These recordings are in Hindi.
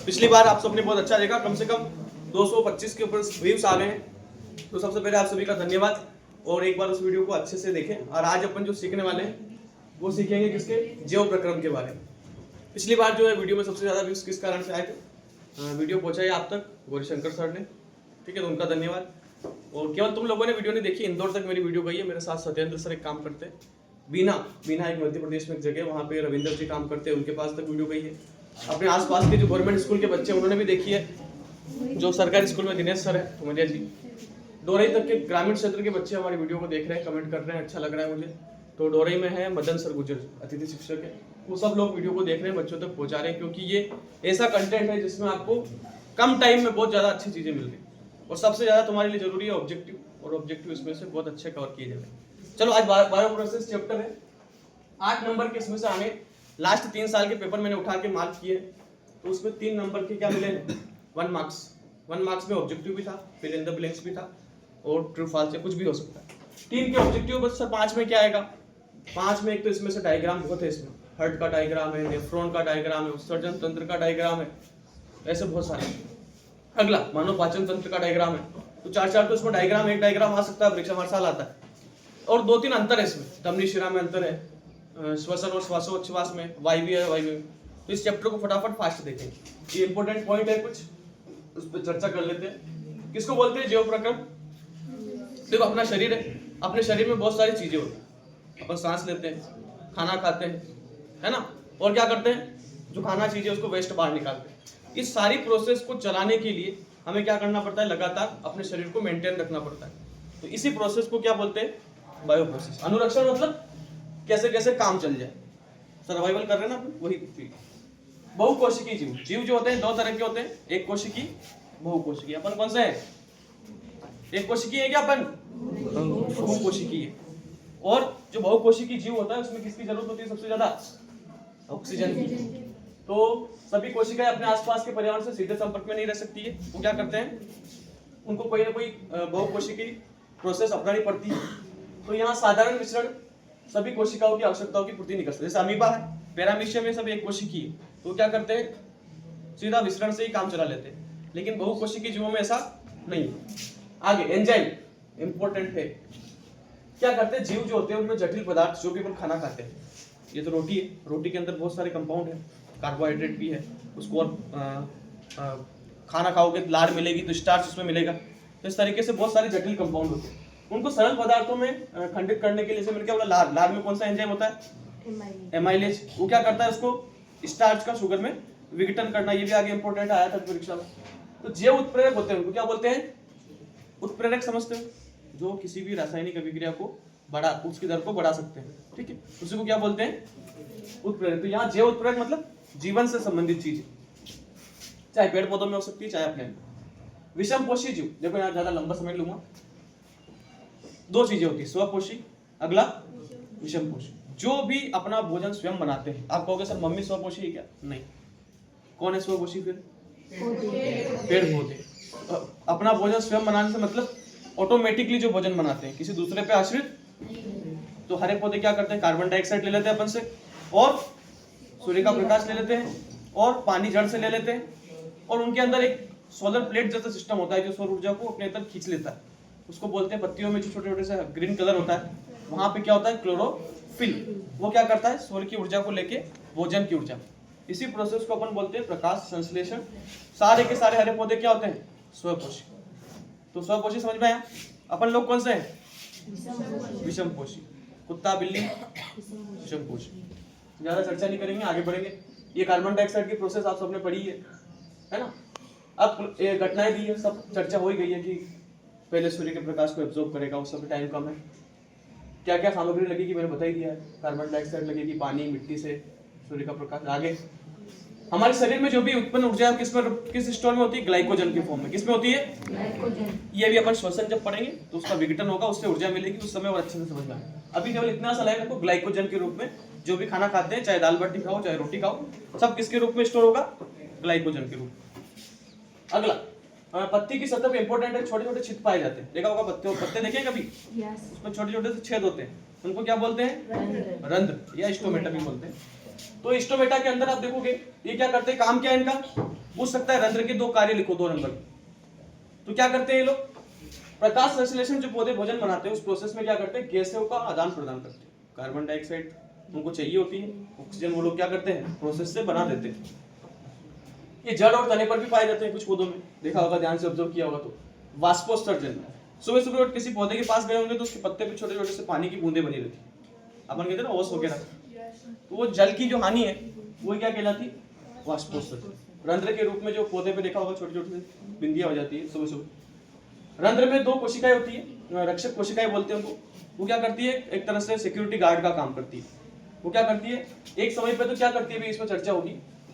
पिछली बार आप सबने बहुत अच्छा देखा, कम से कम 225 के ऊपर व्यूज आ गए हैं। तो सबसे पहले आप सभी का धन्यवाद, और एक बार उस वीडियो को अच्छे से देखें। और आज अपन जो सीखने वाले हैं वो सीखेंगे किसके, ज्यों प्रक्रम के बारे में। पिछली बार जो है वीडियो में सबसे ज्यादा व्यूज किस कारण से आए थे, वीडियो पहुंचाई आप तक गौरीशंकर सर ने, ठीक है, तो उनका धन्यवाद। और केवल तुम लोगों ने वीडियो नहीं देखी, इंदौर तक मेरी वीडियो गई है। मेरे साथ सत्येंद्र सर एक काम करते हैं, बीना एक मध्य प्रदेश में एक जगह, वहाँ पे रविंदर जी काम करते हैं, उनके पास तक वीडियो गई है। अपने आसपास के जो गवर्नमेंट स्कूल के बच्चे उन्होंने भी देखी है। जो सरकारी स्कूल में दिनेश सर है उमरिया जी, डोरई तक के ग्रामीण क्षेत्र के बच्चे हमारी वीडियो को देख रहे हैं, कमेंट कर रहे हैं, अच्छा लग रहा है मुझे। तो डोरई में है मदन सर गुजर, अतिथि शिक्षक है, वो सब लोग वीडियो को देख रहे हैं, बच्चों तक पहुंचा रहे हैं, क्योंकि ये ऐसा कंटेंट है जिसमें आपको कम टाइम में बहुत ज्यादा अच्छी चीजें मिल रही है। और सबसे ज्यादा तुम्हारे लिए जरूरी है ऑब्जेक्टिव, और ऑब्जेक्टिव इसमें से बहुत अच्छे कवर किए जाए। चलो आज बायो प्रोसेस चैप्टर है, 8 नंबर के इसमें से हमें लास्ट 3 साल के पेपर मैंने उठा के मार्क किए, तो उसमें 3 नंबर के क्या मिले, 1 मार्क्स में ऑब्जेक्टिव भी था, फिल इन द ब्लैंक्स भी था, और ट्रू फॉल्स से कुछ भी हो सकता है। 3 के ऑब्जेक्टिव बस सर 5 में क्या आएगा, 5 में एक तो इसमें से डायग्राम बहुत है, इसमें हार्ट का डायग्राम है, नेफ्रॉन का डायग्राम है, उत्सर्जन तंत्र का डायग्राम है, ऐसे बहुत सारे। अगला मानव पाचन तंत्र का डायग्राम है, तो 4 तो इसमें डायग्राम, एक डायग्राम आ सकता है, परीक्षा हर साल आता है। और 2-3 अंतर है इसमें, धमनी शिरा में अंतर है, श्वसन और श्वासोच्छ्वास में, वायवीय है वायवीय। तो इस चैप्टर को फटाफट फास्ट देखेंगे, ये इंपॉर्टेंट पॉइंट है कुछ, उस पर चर्चा कर लेते हैं। किसको बोलते हैं ज्यों प्रक्रम? देखो अपना शरीर है, अपने शरीर में बहुत सारी चीजें होती हैं, अपन सांस लेते हैं, खाना खाते हैं, है ना, और क्या करते हैं, जो खाना चीजें उसको वेस्ट बाहर निकालते हैं। इस सारी प्रोसेस को चलाने के लिए हमें क्या करना पड़ता है, लगातार अपने शरीर को मेंटेन रखना पड़ता है। तो इसी प्रोसेस को क्या बोलते हैं, बायो प्रोसेस। अनुरक्षण मतलब कैसे कैसे काम चल जाए, सर्वाइवल कर रहे हैं ना अपन, वही। बहुकोशिकीय जीव, जीव जो होते हैं 2 तरह के होते हैं, एक कोशिकीय, बहुकोशिकीय। अपन कौन सा है, एक कोशिकीय है क्या अपन, बहुकोशिकीय। और जो बहुकोशिकीय जीव होता है उसमें किसकी जरूरत होती है सबसे ज्यादा, ऑक्सीजन की। तो सभी कोशिकाएं अपने आसपास के पर्यावरण से सीधे संपर्क में नहीं रह सकती है, वो क्या करते हैं, उनको कोई ना कोई बहुकोशिकीय प्रोसेस अपनानी पड़ती है। तो यहाँ साधारण मिश्रण सभी कोशिकाओं की आवश्यकताओं की पूर्ति नहीं कर सकते। जैसे अमीबा है, पैरामीशियम में सब एक कोशिकीय, तो क्या करते हैं, सीधा विसरण से ही काम चला लेते हैं। लेकिन बहुकोशिकीय जीवों में ऐसा नहीं है। आगे एंजाइम इंपॉर्टेंट है, क्या करते हैं, जीव जो होते हैं उनमें जटिल पदार्थ, जो भी अपन खाना खाते हैं, ये तो रोटी है, रोटी के अंदर बहुत सारे कंपाउंड है, कार्बोहाइड्रेट भी है, उसको और खाना खाओगे लार मिलेगी तो स्टार्च उसमें मिलेगा। तो इस तरीके से बहुत सारे जटिल कंपाउंड होते हैं, उनको सरल पदार्थों में खंडित करने के लिए, जैसे मैंने क्या बोला, लार में कौन सा एंजाइम होता है, एमाइलेज। वो क्या करता है, उसको स्टार्च का शुगर में विघटन करना, ये भी आगे इंपॉर्टेंट आया था परीक्षा में। तो जैव उत्प्रेरक होते हैं, उनको क्या बोलते हैं, उत्प्रेरक समझते हो, जो किसी भी रासायनिक अभिक्रिया को बढ़ा, उसकी दर को बढ़ा सकते हैं, ठीक है, उसी को क्या बोलते हैं, उत्प्रेरक। तो यहाँ जैव उत्प्रेरक मतलब जीवन से संबंधित चीज, चाहे पेड़ पौधों में हो सकती है, चाहे अपने। विषमपोषी जीव, देखो यहाँ ज्यादा लंबा समय लूंगा, 2 चीजें होती है, स्वपोषी, अगला विषमपोषी। जो भी अपना भोजन स्वयं बनाते हैं, आप कहोगे सर मम्मी स्वपोषी है क्या, नहीं। कौन है स्वपोषी फिर, पेड़ पौधे। अपना भोजन स्वयं बनाने से मतलब ऑटोमेटिकली जो भोजन बनाते हैं, किसी दूसरे पे आश्रित। तो हरे पौधे क्या करते हैं, कार्बन डाइऑक्साइड ले लेते हैं अपन से, और सूर्य का प्रकाश ले लेते हैं, और पानी जड़ से ले लेते हैं, और उनके अंदर एक सोलर प्लेट जैसा सिस्टम होता है जो सौर ऊर्जा को अपने अंदर खींच लेता है। उसको बोलते हैं, पत्तियों में जो छोटे छोटे से ग्रीन कलर होता है, वहां पे क्या होता है, क्लोरोफिल। वो क्या करता है, सूर्य की ऊर्जा को लेके भोजन की ऊर्जा। इसी प्रोसेस को अपन बोलते हैं प्रकाश संश्लेषण। सारे के सारे हरे पौधे क्या होते हैं, स्वपोषी। तो स्वपोषी समझ में आया। अपन लोग कौन से हैं, विषमपोषी। कुत्ता बिल्ली विषमपोषी। ज्यादा चर्चा नहीं करेंगे, आगे बढ़ेंगे। ये कार्बन डाइऑक्साइड की प्रोसेस आप सबने पढ़ी है ना। अब ये घटनाएं दी है, सब चर्चा हो ही गई है कि पहले सूर्य के प्रकाश को एब्जॉर्ब करेगा, उस समय टाइम कम है, क्या क्या सामग्री लगेगी मैंने बता ही दिया है। कार्बन डाइऑक्साइड लगेगी, पानी, मिट्टी से सूर्य का प्रकाश। आगे हमारे शरीर में जो भी उत्पन्न ऊर्जा किस स्टोर में होती है, ग्लाइकोजन की फॉर्म में। किसमें होती है, ग्लाइकोजन। ये भी अपन श्वसन जब पढ़ेंगे तो उसका विघटन होगा, उससे ऊर्जा मिलेगी, उस समय और अच्छे से समझ में आएगा। अभी केवल इतना सा लाइन रखो, ग्लाइकोजन के रूप में जो भी खाना खाते हैं, चाहे दाल बाटी खाओ चाहे रोटी खाओ, सब किसके रूप में स्टोर होगा, ग्लाइकोजन के रूप में। अगला पत्ती की सतह पे इंपॉर्टेंट है, छोटे छोटे छिद्र पाए जाते हैं। देखा होगा पत्ते देखे कभी, उसमें छोटे छोटे से छेद होते हैं, उनको क्या बोलते हैं, रंध्र या स्टोमेटा भी बोलते हैं। तो स्टोमेटा के अंदर आप देखोगे ये क्या करते हैं, काम क्या है इनका, पूछ सकता है रंध्र के 2 कार्य लिखो 2 नंबर। तो क्या करते हैं ये लोग, प्रकाश संश्लेषण जो पौधे भोजन बनाते हैं उस प्रोसेस में क्या करते हैं, गैसों का आदान प्रदान करते हैं। कार्बन डाइऑक्साइड उनको चाहिए होती है, ऑक्सीजन वो लोग क्या करते हैं प्रोसेस से बना देते हैं। ये जड़ और तने पर भी पाए जाते हैं कुछ पौधों में, देखा होगा, ध्यान से ऑब्जर्व किया होगा। तो वाष्पोत्सर्जन, सुबह सुबह उठ किसी पौधे के पास गए होंगे तो उसके पत्ते पे छोटे छोटे से पानी की बूंदे बनी रहती है, अपन कहते हैं ना ओस वगैरह। तो वो जल की जो हानि है वो क्या कहलाती, वाष्पोत्सर्जन। रंध्र के रूप में जो पौधे पे देखा होगा छोटी छोटी बिंदियां हो जाती है सुबह सुबह। रंध्र में 2 कोशिकाएं होती है, रक्षक कोशिकाएं बोलते हैं उनको। वो क्या करती है, एक तरह से सिक्योरिटी गार्ड का काम करती है। वो क्या करती है, एक समय पे तो क्या करती है, इसमें चर्चा होगी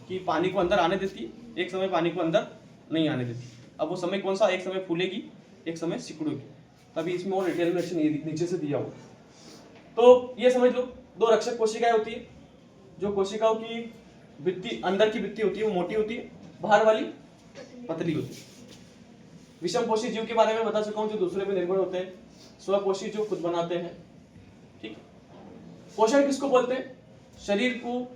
कि पानी को अंदर आने देती है, एक समय पानी को अंदर नहीं आने देती। अब वो समय कौन सा, एक समय फूलेगी एक समय सिकुड़ेगी। अभी इसमें और डिटेल में नीचे से दिया हुआ। तो ये समझ लो 2 रक्षक कोशिकाएं होती है। जो कोशिकाओं की भित्ति, अंदर की भित्ति होती है वो मोटी होती है, बाहर वाली पतली होती है। विषमपोषी जीव के बारे में बता चुका हूं, जो दूसरे पे निर्भर होते हैं। स्वपोषी जो खुद बनाते हैं, ठीक। पोषण किसको बोलते हैं, शरीर को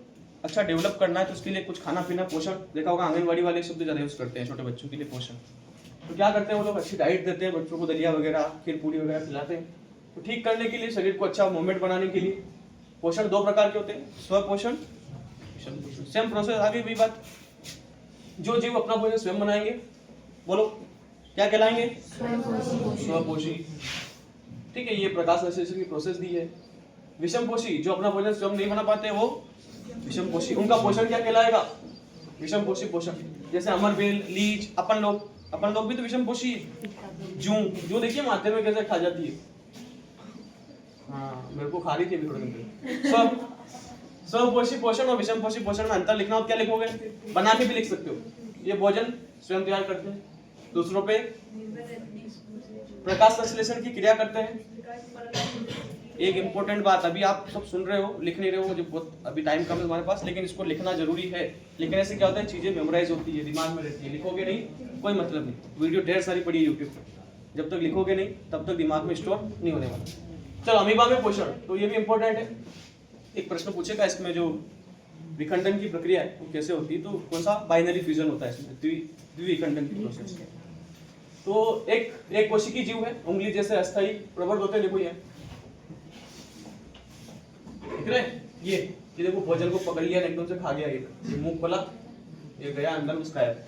अच्छा डेवलप करना है तो उसके लिए कुछ खाना पीना, पोषण। देखा होगा आंगनवाड़ी वाले शब्द ज्यादा यूज करते हैं छोटे बच्चों के लिए पोषण। तो क्या करते हैं वो लोग, अच्छी डाइट देते हैं बच्चों को, दलिया वगैरह खीर पूरी वगैरह खिलाते हैं। तो ठीक करने के लिए, शरीर को अच्छा मूवमेंट बनाने के लिए पोषण 2 प्रकार के होते हैं, स्वपोषण, सेम प्रोसेस। आगे भी बात, जो जीव अपना भोजन स्वयं बनाएंगे, बोलो क्या कहलाएंगे, स्वपोषी, ठीक है। ये प्रकाश संश्लेषण की प्रोसेस दी है। विषमपोषी, जो अपना भोजन स्वयं नहीं बना पाते वो विषमपोषी, उनका पोषण क्या कहलाएगा, विषमपोषी पोषण। जैसे अमरबेल, लीच, अपन लोग भी तो विषमपोषी है। जू देखिए माथे में कैसे खा जाती है, हाँ मेरे को खा रही थी अभी थोड़े दिन पहले। स्वपोषी पोषण और विषमपोषी पोषण में अंतर लिखना हो, क्या लिखोगे, बना के भी लिख सकते हो। ये भोजन स्वयं तैयार करते हैं, दूसरों पे प्रकाश संश्लेषण की क्रिया करते हैं। एक इंपॉर्टेंट बात, अभी आप सब सुन रहे हो, लिख नहीं रहे हो, जो अभी टाइम कम है हमारे पास, लेकिन इसको लिखना जरूरी है। लिखने से क्या होता है, चीजें मेमोराइज होती है, दिमाग में रहती है। लिखोगे नहीं कोई मतलब नहीं। वीडियो ढेर सारी पड़ी है यूट्यूब पर, जब तक लिखोगे नहीं तब तक दिमाग में स्टोर नहीं होने वाला। चलो अमीबा में पोषण, तो ये भी इंपॉर्टेंट है। एक प्रश्न पूछेगा इसमें, जो विखंडन की प्रक्रिया है वो कैसे होती है, तो कौन सा बाइनरी फ्यूजन होता है इसमें, द्विविखंडन की प्रोसेस। तो एक कोशिकी जीव है, उंगली जैसे अस्थायी प्रवर्ध होते लिखो ये दिख रहे हैं, ये देखो भोजन को पकड़ लिया एकदम से खा गया, ये मुंह खोला, ये गया अंदर उसका है।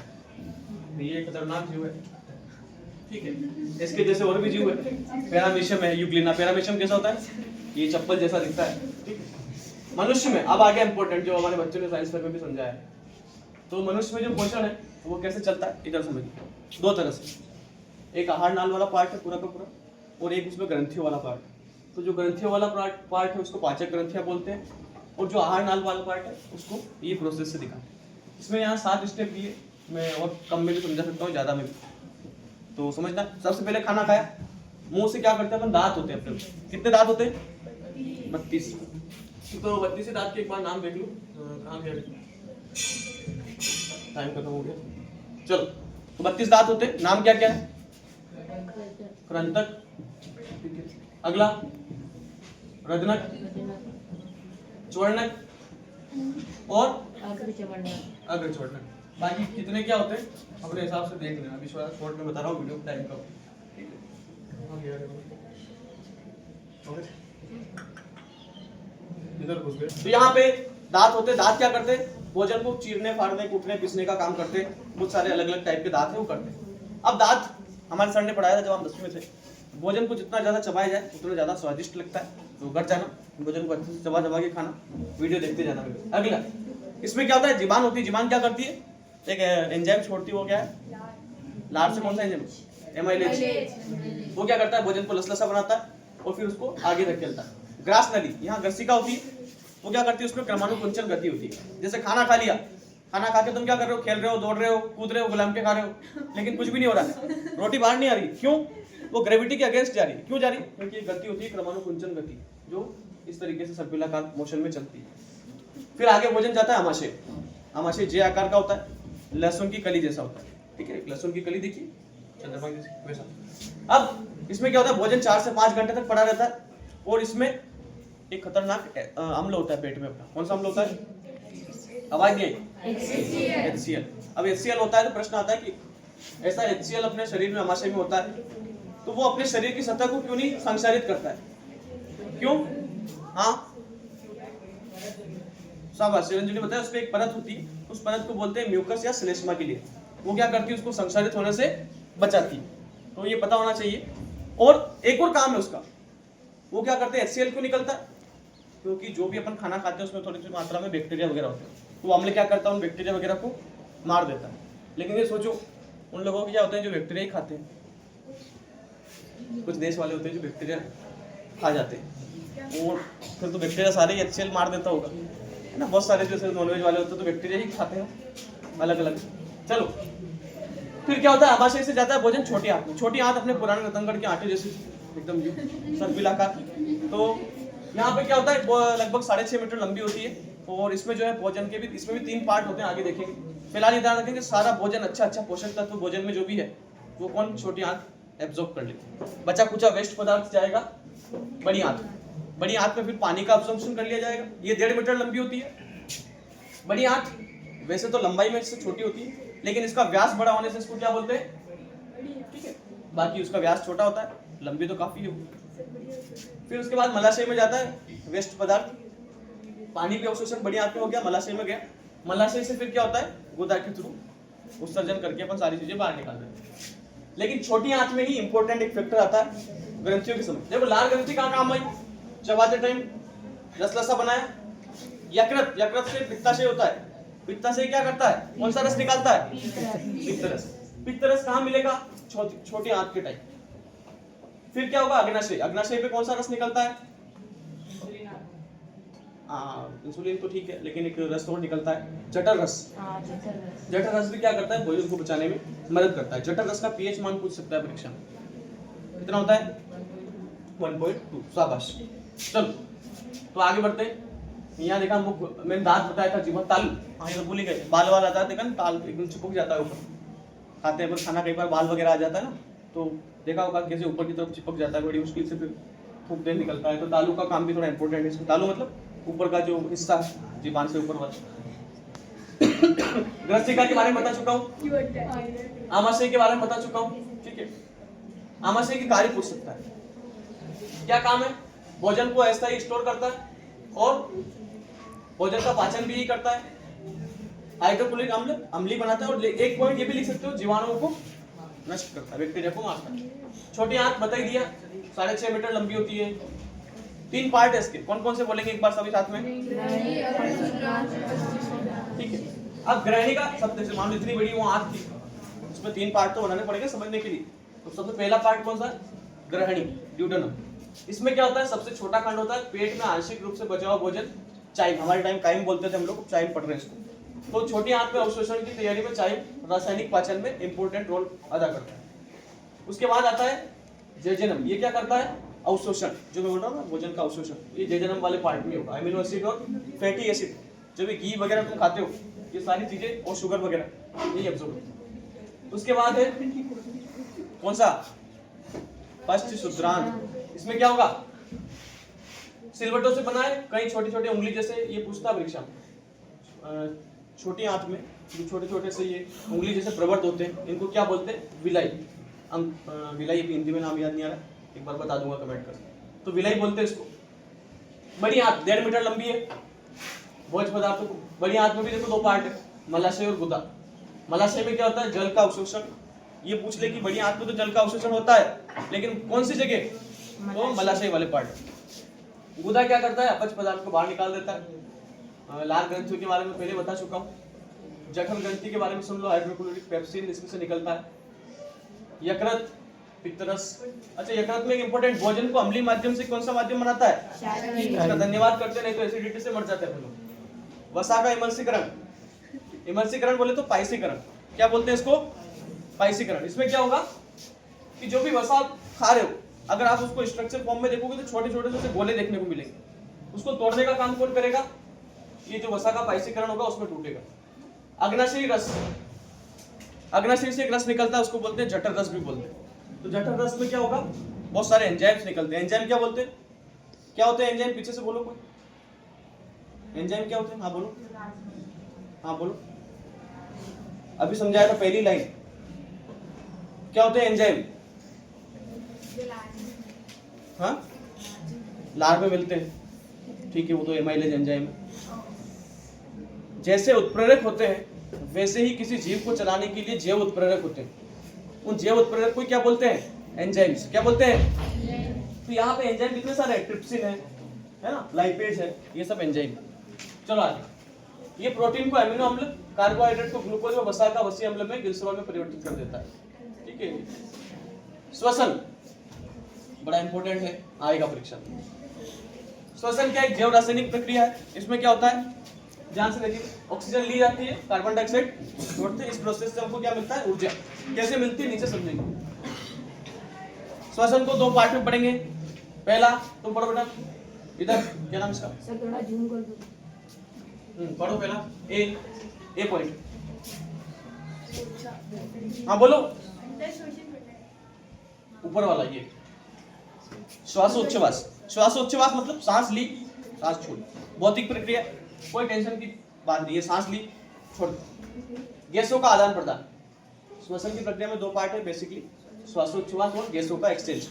ये खतरनाक जीव है, ठीक है। इसके जैसे और भी जीव है, पैरामीशियम है, यूग्लिना। पैरामीशियम कैसा होता है, ये चप्पल जैसा दिखता है, ठीक है। मनुष्य में अब आ गया इंपॉर्टेंट, जो हमारे बच्चों ने साइंस फेयर में भी समझाया है। तो मनुष्य में जो पोषण है वो कैसे चलता है, इधर समझिए। 2 तरह से, एक आहार नाल वाला पार्ट है पूरा का पूरा, और एक उसमें ग्रंथियों वाला पार्ट। तो जो ग्रंथियों वाला पार्ट है उसको पाचक ग्रंथियां बोलते हैं, और जो आहार नाल वाला पार्ट है उसको ये प्रोसेस से दिखाते हैं। इसमें यहाँ 7 स्टेप दिए, मैं और कम में भी समझा सकता हूँ, ज़्यादा में भी। तो समझना, सबसे पहले खाना खाया, मुंह से क्या करते हैं अपन, दांत होते हैं अपने। कितने दांत होते हैं, 32। तो 32 दांत के एक बार नाम देख लो, कहाँ गया, टाइम खत्म हो गया। चलो, तो 32 दांत होते हैं, नाम क्या क्या है, कृंतक, अगला रजनक, चवर्णक और अग्रचवर्णक। बाकी कितने क्या होते हैं अपने हिसाब से देख लेना, अभी शॉर्ट में बता रहा हूँ, वीडियो टाइम का, ठीक है। इधर घुस गए। तो यहाँ पे दांत होते हैं, दांत क्या करते हैं, भोजन को चीरने, फाड़ने, कूटने, पीसने का काम करते हैं। बहुत सारे अलग अलग टाइप के दांत है वो करते हैं। अब दांत हमारे सर ने पढ़ाया था जब हम 10वीं में थे, भोजन को जितना ज्यादा चबाया जाए उतना ज्यादा स्वादिष्ट लगता है। तो घर जाना, भोजन को अच्छे से चबा चबा के खाना, वीडियो देखते जाना। अगला, इसमें क्या होता है, जीवान होती है। जीवान क्या करती है, एक एंजाइम छोड़ती है, वो क्या है, लार से कौन सा एंजाइम, एमाइलेज। वो क्या करता है, भोजन को लसलसा बनाता है और फिर उसको आगे धकेलता है। ग्रास नली, यहाँ ग्रसिका होती है, वो क्या करती है, उसमें क्रमानुकुंचन गति होती है। जैसे खाना खा लिया, खाना खा के तुम क्या कर रहे हो, खेल रहे हो, दौड़ रहे हो, कूद रहे हो, गुलाम के खा रहे हो, लेकिन कुछ भी नहीं हो रहा है, रोटी बाहर नहीं आ रही, क्यों, वो ग्रेविटी के अगेंस्ट जा रही है। क्यों जा रही है, क्योंकि ये गति होती है क्रमानुकुंचन गति, जो इस तरीके से सर्पिलाकार मोशन में चलती है। फिर आगे भोजन जाता है आमाशय। आमाशय जे आकार का होता है, लहसुन की कली जैसा होता है, ठीक है। लहसुन की कली देखिए, चंद्रमा जैसी वैसा। अब इसमें क्या होता है, भोजन 4 से 5 घंटे तक पड़ा रहता है, और इसमें एक खतरनाक अम्ल होता है पेट में अपना। कौन सा अम्ल होता है, आवाज नहीं आई, HCl। अब HCl होता है तो प्रश्न आता है कि ऐसा HCl अपने शरीर में अमाशय में होता है तो वो अपने शरीर की सतह को क्यों नहीं संक्षारित करता है? क्यों? हाँ शाबाश, चिरंजीवी ने बताया। उस पर एक परत होती है, उस परत को बोलते हैं म्यूकस या श्लेष्मा के लिए। वो क्या करती है? उसको संक्षारित होने से बचाती है। तो ये पता होना चाहिए। और एक और काम है उसका, वो क्या करते हैं? HCl क्यों निकलता है? क्योंकि जो भी अपन खाना खाते हैं उसमें थोड़ी सी मात्रा में बैक्टीरिया वगैरह होते हैं, तो अम्ल क्या करता है? उन बैक्टीरिया वगैरह को मार देता है। लेकिन ये सोचो उन लोगों के क्या होते हैं जो बैक्टीरिया ही खाते हैं। कुछ देश वाले होते हैं जो बैक्टीरिया खा जाते हैं, और फिर तो बैक्टीरिया सारे ही HCl मार देता होगा, है ना। बहुत सारे जैसे नॉनवेज वाले होते हैं तो बैक्टीरिया ही खाते हैं अलग अलग। चलो फिर क्या होता है? आमाशय से जाता है भोजन छोटी आंत में। छोटी आंत अपने पुराने रतनगढ़ के आटे जैसे एकदम सर्पिलाकार। तो यहाँ पे क्या होता है? लगभग 6.5 मीटर लंबी होती है, और इसमें जो है भोजन के भी, इसमें भी 3 पार्ट होते हैं, आगे देखेंगे। फिलहाल ये ध्यान रखेंगे सारा भोजन अच्छा पोषक तत्व भोजन में जो भी है वो कौन? छोटी आंत एब्जॉर्ब कर लेती है। बचा कुचा वेस्ट पदार्थ जाएगा बड़ी आंत। बड़ी आंत में फिर पानी का अब्जॉर्प्शन कर लिया जाएगा। ये 1.5 मीटर लंबी होती है बड़ी आंत। वैसे तो लंबाई में इससे छोटी होती है, लेकिन इसका व्यास बड़ा होने से इसको क्या बोलते हैं? ठीक है, बाकी उसका व्यास छोटा होता है, लंबी तो काफी है। फिर उसके बाद मलाशय में जाता है वेस्ट पदार्थ। पानी का अवशोषण बड़ी आंत में हो गया, मलाशय में गया। मलाशय से फिर क्या होता है? गुदा के थ्रू उत्सर्जन करके अपन सारी चीजें बाहर निकाल देते हैं। लेकिन छोटी आंत में ही इंपॉर्टेंट एक फैक्टर आता है ग्रंथियों के समय। देखो लाल ग्रंथि कहाँ काम आई? चबाते टाइम रसलसा बनाया। यकृत से पित्ताशय होता है। पित्ताशय क्या करता है? कौन सा रस निकालता है? पित्तरस। पित्तरस कहाँ मिलेगा? छोटी आंत के टाइम। फिर क्या होगा? अग्नाशय। अग्नाशय पे कौन सा रस निकलता है? इंसुलिन तो ठीक है, लेकिन एक रस और निकलता है, जठर रस। जठर रस भी क्या करता है? भोजन को पचाने में मदद करता है। जठर रस का पीएच मान पूछ सकता है परीक्षा में, कितना होता है? 1.2। शाबाश। चलो तो आगे बढ़ते हैं। यहाँ देखा हमको, मैंने दांत बताया था, जीवा तालू। हाँ ये तो भूल ही गए। बाल वाल आता है, देखा ना, ताल एकदम चिपक जाता है ऊपर। खाते हैं पर खाना कई बार बाल वगैरह आ जाता है ना, तो देखा होगा कैसे ऊपर की तरफ चिपक जाता है, बड़ी मुश्किल से फिर फूक दे निकलता है। तो तालू का काम भी थोड़ा इंपॉर्टेंट है इसमें। तालू मतलब ऊपर का जो हिस्सा है जीवान से ऊपर वाला। ग्रसिका के बारे में बता चुका हूँ, आमाशय के बारे में बता चुका हूँ, ठीक है। आमाशय की कार्य पूछ सकता है, क्या काम है? भोजन को ऐसा ही स्टोर करता है और भोजन का पाचन भी करता है। हाइड्रोक्लोरिक अम्ल अम्लीय बनाता है, और एक पॉइंट ये भी लिख सकते हो, जीवाणुओं को नष्ट करता है, बैक्टीरिया को मारता है। छोटी आंत बता ही दिया, 6.5 मीटर लंबी होती है। 3 पार्ट है इसके, कौन कौन से बोलेंगे एक बार सभी साथ में? ठीक है। अब ग्रहणी का सबसे, मान लो इतनी बड़ी वो आंत थी, उसमें 3 पार्ट तो बनाने पड़ेंगे समझने के लिए। तो सबसे पहला पार्ट कौन सा है? ग्रहणी, ड्यूडेनम। इसमें क्या होता है? सबसे छोटा खंड होता है, पेट में आंशिक रूप से बचा हुआ भोजन, चाइम, हमारे टाइम काइम बोलते थे हम लोग, चाइम पढ़ रहे हैं इसको। तो छोटी आंत में अवशोषण की तैयारी में चाइम रासायनिक पाचन में इंपॉर्टेंट रोल अदा करता है। उसके बाद आता है जेजेनम। ये क्या करता है? अवशोषण, जो मैं बोल रहा हूँ ना, भोजन का अवशोषण, ये जेजेनम वाले पार्ट में होगा। अमीनो एसिड और फैटी एसिड, जो भी घी वगैरह तुम खाते हो, ये सारी चीजें, और शुगर वगैरह, यही अब्सॉर्ब होती है। उसके बाद है कौन सा? पश्च शुद्रांत। इसमें क्या होगा? सिलवटों से बना है, कई छोटी छोटी उंगली जैसे, ये पूछता परीक्षा में। छोटी आंत में जो छोटे छोटे से ये उंगली जैसे प्रवर्त होते हैं, इनको क्या बोलते हैं? विलाई। विलाई हिंदी में नाम याद नहीं आ रहा, एक बार बता दूंगा कमेंट कर। तो विलाई बोलते हैं इसको। बड़ी आंत 1.5 मीटर लंबी है, भोज्य पदार्थों को। बड़ी आंत में भी देखो 2 पार्ट है, मलाशय और गुदा। मलाशय में क्या होता है? जल का अवशोषण। ये पूछ ले कि बड़ी आंत में तो जल का अवशोषण होता है, लेकिन कौन सी जगह? तो मलाशय वाले पार्ट। गुदा क्या करता है? अपच पदार्थ को बाहर निकाल देता है। लाल ग्रंथियों के बारे में पहले बता चुका हूँ। जठर ग्रंथि के बारे में सुन लो, हाइड्रोक्लोरिक पेप्सिन इसमें से निकलता है। यकृत, पित्तरस। अच्छा, यकृत में एक इंपॉर्टेंट, भोजन को अम्लीय माध्यम से कौन सा माध्यम बनाता है? इसका धन्यवाद करते, नहीं तो एसिडिटी से मर जाते हैं हम लोग। वसा का इमल्सीकरण, इमल्सीकरण बोले तो पाइसीकरण। क्या बोलते हैं इसको? पाइसीकरण। इसमें क्या होगा कि जो भी वसा खा रहे हो, अगर आप उसको स्ट्रक्चर फॉर्म में देखोगे तो छोटे छोटे से गोले देखने को मिलेंगे। उसको तोड़ने का काम कौन करेगा? ये जो वसा का पाइसीकरण होगा उसमें टूटेगा। अग्नाशयी रस, अग्नाशय से एक रस निकलता है, उसको बोलते हैं जठर रस भी बोलते हैं। तो जठर रस में क्या होगा? बहुत सारे एंजाइम्स निकलते हैं। एंजाइम क्या बोलते हैं? क्या होते हैं एंजाइम? पीछे से बोलो कोई। एंजाइम क्या होते हैं? हाँ बोलो। हाँ बोलो, अभी समझाया था पहली लाइन। क्या होते हैं एंजाइम? हाँ, लार में मिलते हैं, ठीक है, वो तो एमाइलेज एंजाइम है। जैसे उत्प्रेरक होते हैं वैसे ही किसी जीव को चलाने के लिए जैव उत्प्रेरक होते हैं। उन जैव उत्प्रेरक को क्या बोलते हैं? एंजाइम्स। क्या बोलते हैं? तो यहाँ पे एंजाइम कितने सारे हैं? ट्रिप्सिन है ना, लाइपेज है, ये सब एंजाइम। चलो आगे। ये प्रोटीन को अमीनो अम्ल, कार्बोहाइड्रेट को ग्लूकोज और वसा का वसीय अम्ल में ग्लिसरॉल में परिवर्तित कर देता है, ठीक है। श्वसन बड़ा इंपॉर्टेंट है, आएगा परीक्षा में। श्वसन क्या एक जैव रासायनिक प्रक्रिया है। इसमें क्या होता है? ध्यान से देखिए, ऑक्सीजन ली जाती है, कार्बन डाइऑक्साइड छोड़ते हैं। इस प्रोसेस से हमको क्या मिलता है? ऊर्जा। कैसे मिलती है नीचे समझेंगे। श्वसन को दो पार्ट में पढ़ेंगे। पहला, तुम पढ़ो बेटा, इधर क्या नाम इसका? सर थोड़ा जूम कर दो। पढ़ो पहला ए पॉइंट। हाँ बोलो, ऊपर वाला ये श्वासोच्छ्वास। श्वासोच्छ्वास मतलब सांस ली, सांस छोड़ी, भौतिक प्रक्रिया, कोई टेंशन की बात नहीं है। सांस ली, छोड़। गैसों का आदान प्रदान। श्वसन की प्रक्रिया में दो पार्ट है बेसिकली, श्वासोच्छ्वास और गैसों का एक्सचेंज।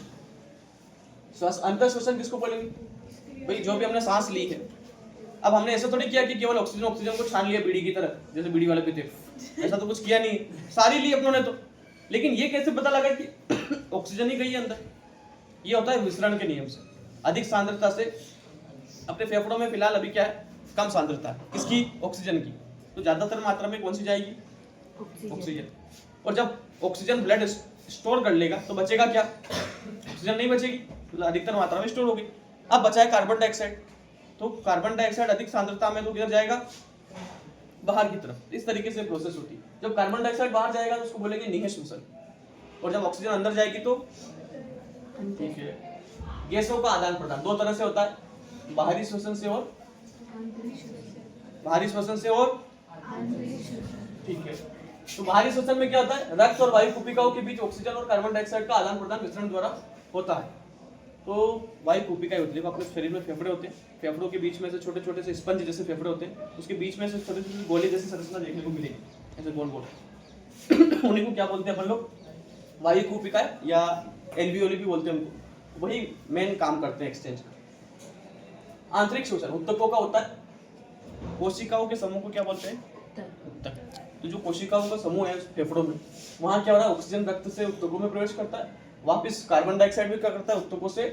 श्वास अंतर श्वसन किसको बोलेंगे? भाई जो भी हमने सांस ली है। अब हमने ऐसा थोड़ी किया कि केवल ऑक्सीजन को छान लिया बीड़ी की तरह, जैसे बीड़ी वाले पीते, ऐसा तो कुछ किया नहीं, सारी ली अपनों ने तो। लेकिन ये कैसे पता लगा कि ऑक्सीजन ही गई है अंदर? ये होता है विसरण के नियम से। अधिक सांद्रता से, अपने फेफड़ों में फिलहाल अभी क्या है? कम सांद्रता है, किसकी? ऑक्सीजन की। तो ज्यादातर मात्रा में कौन सी जाएगी? ऑक्सीजन। और जब ऑक्सीजन ब्लड स्टोर कर लेगा तो बचेगा क्या? ऑक्सीजन नहीं बचेगी, तो अधिकतर मात्रा में स्टोर होगी। अब बचा है कार्बन डाइऑक्साइड। तो कार्बन डाइऑक्साइड अधिक सांद्रता में तो किधर जाएगा? बाहर की तरफ। इस तरीके से प्रोसेस होती है। जब कार्बन डाइऑक्साइड बाहर जाएगा तो उसको बोलेंगे निह श्वसन, और जब ऑक्सीजन अंदर जाएगी तो ठीक है। गैसों का आदान प्रदान दो तरह से होता है, बाहरी श्वसन से और ठीक है। तो बाहरी श्वसन में क्या होता है? रक्त और वायु कुपिकाओं के बीच ऑक्सीजन और कार्बन डाइऑक्साइड का आदान प्रदान मिश्रण द्वारा होता है। तो वायु कुपिकाएं होती है, अपने शरीर में फेफड़े होते हैं, फेफड़ों के बीच में से छोटे छोटे से स्पंज जैसे फेफड़े होते हैं, उसके बीच में से छोटे छोटे गोले जैसी संरचना देखने को मिलेगी, ऐसे गोल गोल। उन्हीं को क्या बोलते हैं अपन लोग? वायु कुपिकाएं या एल्वियोली भी बोलते हैं उनको। वही मेन काम करते हैं एक्सचेंज का। आंतरिक श्वसन उत्तकों का होता है। कोशिकाओं के समूह को क्या बोलते हैं? उत्तक। तो जो कोशिकाओं का समूह है फेफड़ों में, वहां क्या हो रहा है? ऑक्सीजन रक्त से उत्तकों में प्रवेश करता है, वापस कार्बन डाइऑक्साइड भी क्या करता है? उत्तकों से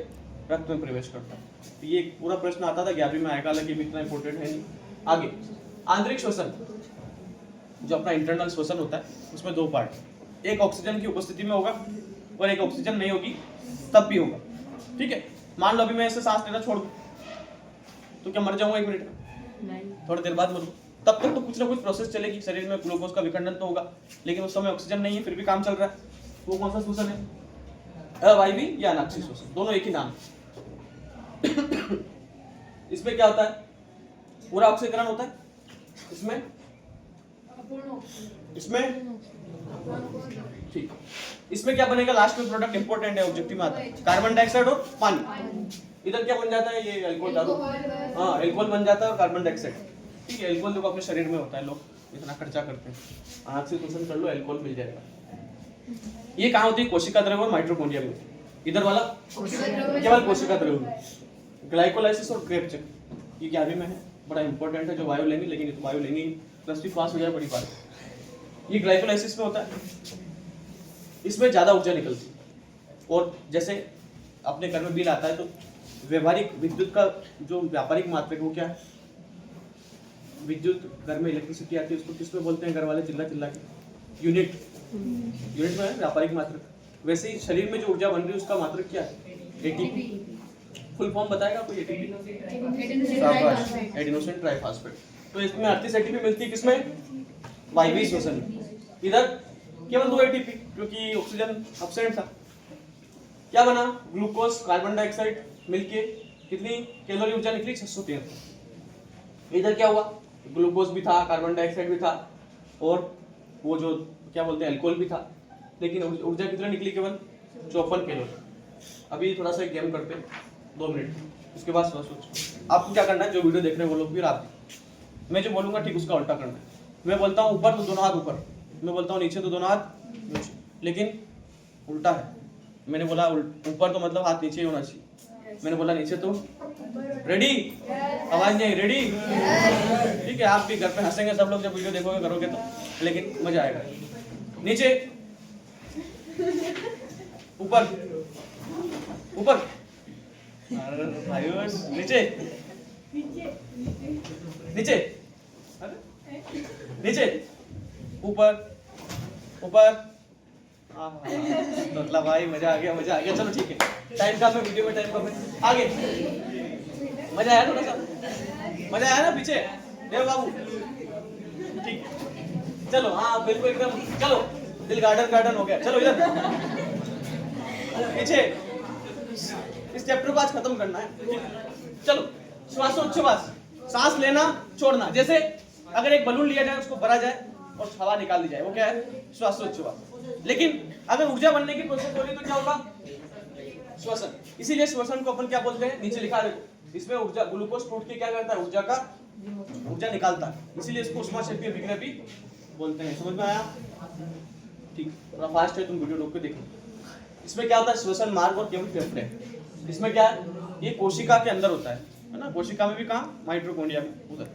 रक्त में प्रवेश करता है। तो ये पूरा प्रश्न आता था 11वीं में आएगा, हालांकि इतना इंपॉर्टेंट है नहीं। आगे आंतरिक श्वसन, जो अपना इंटरनल श्वसन होता है, उसमें दो पार्ट, एक ऑक्सीजन की उपस्थिति में होगा और एक ऑक्सीजन नहीं होगी तब भी होगा, ठीक है। मान लो अभी मैं ऐसे सांस लेना छोड़ दूं तो क्या मर जाऊंगा 1 मिनट में? नहीं, थोड़ी देर बाद मरूं। तब तक तो कुछ ना कुछ प्रोसेस चलेगी, शरीर में ग्लूकोज का विखंडन तो होगा, लेकिन उस समय ऑक्सीजन नहीं है फिर भी काम चल रहा है। वो कौन सा श्वसन है? अवायवीय या अनाक्षिक श्वसन, दोनों एक ही नाम। इसमें क्या होता है? पूरा ऑक्सीकरण होता है। इसमें ठीक। इसमें क्या बनेगा? लास्ट में प्रोडक्ट इंपॉर्टेंट है, ऑब्जेक्टिव में आता है, कार्बन डाइऑक्साइड और पानी। इधर क्या बन जाता है? ये अल्कोहल दारू, हाँ अल्कोहल बन जाता है और कार्बन डाइऑक्साइड, ठीक है। अल्कोहल देखो अपने शरीर में होता है, लोग इतना खर्चा करते हैं, आँख से शोषण कर लो अल्कोहल मिल जाएगा। ये कहाँ होती है? कोशिका द्रव्य और माइटोकॉन्ड्रिया में। इधर वाला केवल कोशिका द्रव्य में। ग्लाइकोलाइसिस और क्रेब चक्र, ये 11वीं में है, बड़ा इंपॉर्टेंट है। जो वायु लेंगे, लेकिन तो वायु लेंगे, प्लस भी पास हो जाए बड़ी बात। ये ग्लाइकोलाइसिस में होता है, इसमें ज्यादा ऊर्जा निकलती है। और जैसे अपने घर में बिल आता है तो व्यवहारिक विद्युत का जो व्यापारिक मात्रक वो क्या है? विद्युत, घर में इलेक्ट्रिसिटी आती है, उसको किस में बोलते हैं घर वाले चिल्ला चिल्ला के? यूनिट। यूनिट में है व्यापारिक मात्रक। वैसे ही शरीर में जो ऊर्जा बन रही है उसका मात्रक क्या है? एटीपी। फुल फॉर्म बताएगा कोई? ATP, adenosine triphosphate. तो इसमें 38 एटीपी मिलती है, किसमें? वायवीय श्वसन में। इधर केवल 2 एटीपी, क्योंकि ऑक्सीजन एब्सेंट था। क्या बना? ग्लूकोज, कार्बन डाइऑक्साइड मिलके कितनी कैलोरी ऊर्जा निकली? 613। इधर क्या हुआ? ग्लूकोज भी था, कार्बन डाइऑक्साइड भी था, और वो जो क्या बोलते हैं अल्कोहल भी था, लेकिन ऊर्जा कितनी निकली? केवल 54 कैलोरी। अभी थोड़ा सा गेम करते हैं 2 मिनट, उसके बाद सोच आपको क्या करना है, जो वीडियो देख रहे हैं वो लोग भी, रात मैं जो बोलूंगा ठीक उसका उल्टा करना है। मैं बोलता हूँ ऊपर तो दोनों हाथ ऊपर, मैं बोलता हूँ नीचे तो दोनों हाथ नीचे, लेकिन उल्टा है। मैंने बोला ऊपर तो मतलब हाथ नीचे ही होना चाहिए, मैंने बोला नीचे तो। रेडी? आवाज नहीं, रेडी? ठीक है, आप भी घर पे हंसेंगे सब लोग जब वीडियो देखोगे करोगे तो, लेकिन मजा आएगा। नीचे, ऊपर, ऊपर, नीचे, नीचे, नीचे, ऊपर, ऊपर। तो भाई मजा आ गया, मजा आ गया। चलो ठीक है, टाइम कम है, वीडियो में टाइम कम है। आगे मजा आया थोड़ा सा, मजा आया ना? पीछे देव बाबू, ठीक, चलो। हाँ बिल्कुल एकदम, चलो दिल गार्डन गार्डन हो गया। चलो इधर पीछे, इस चैप्टर को आज खत्म करना है, ठीक है? चलो, श्वासोच्छ्वास, सांस लेना छोड़ना। जैसे अगर एक बलून लिया जाए, उसको भरा जाए और हवा निकाल दी जाए, वो क्या है? श्वासोच्छ्वास। लेकिन अगर ऊर्जा बनने की प्रोसेस हो रही तो क्या होगा? श्वसन। इसीलिए श्वसन को अपन क्या बोलते हैं? नीचे लिखा है, इसमें ऊर्जा, ग्लूकोज टूट के क्या करता है? ऊर्जा निकालता है, इसीलिए इसको ऊष्माक्षेपीय विक्रिया भी बोलते हैं। समझ में आया? ठीक, थोड़ा फास्ट है, तुम वीडियो रोक के देखो। इसमें क्या होता है? श्वसन मार्ग और केवल फेफड़े। इसमें क्या है? ये कोशिका के अंदर होता है ना? कोशिका में भी कहाँ? माइटोकॉन्ड्रिया में, उधर।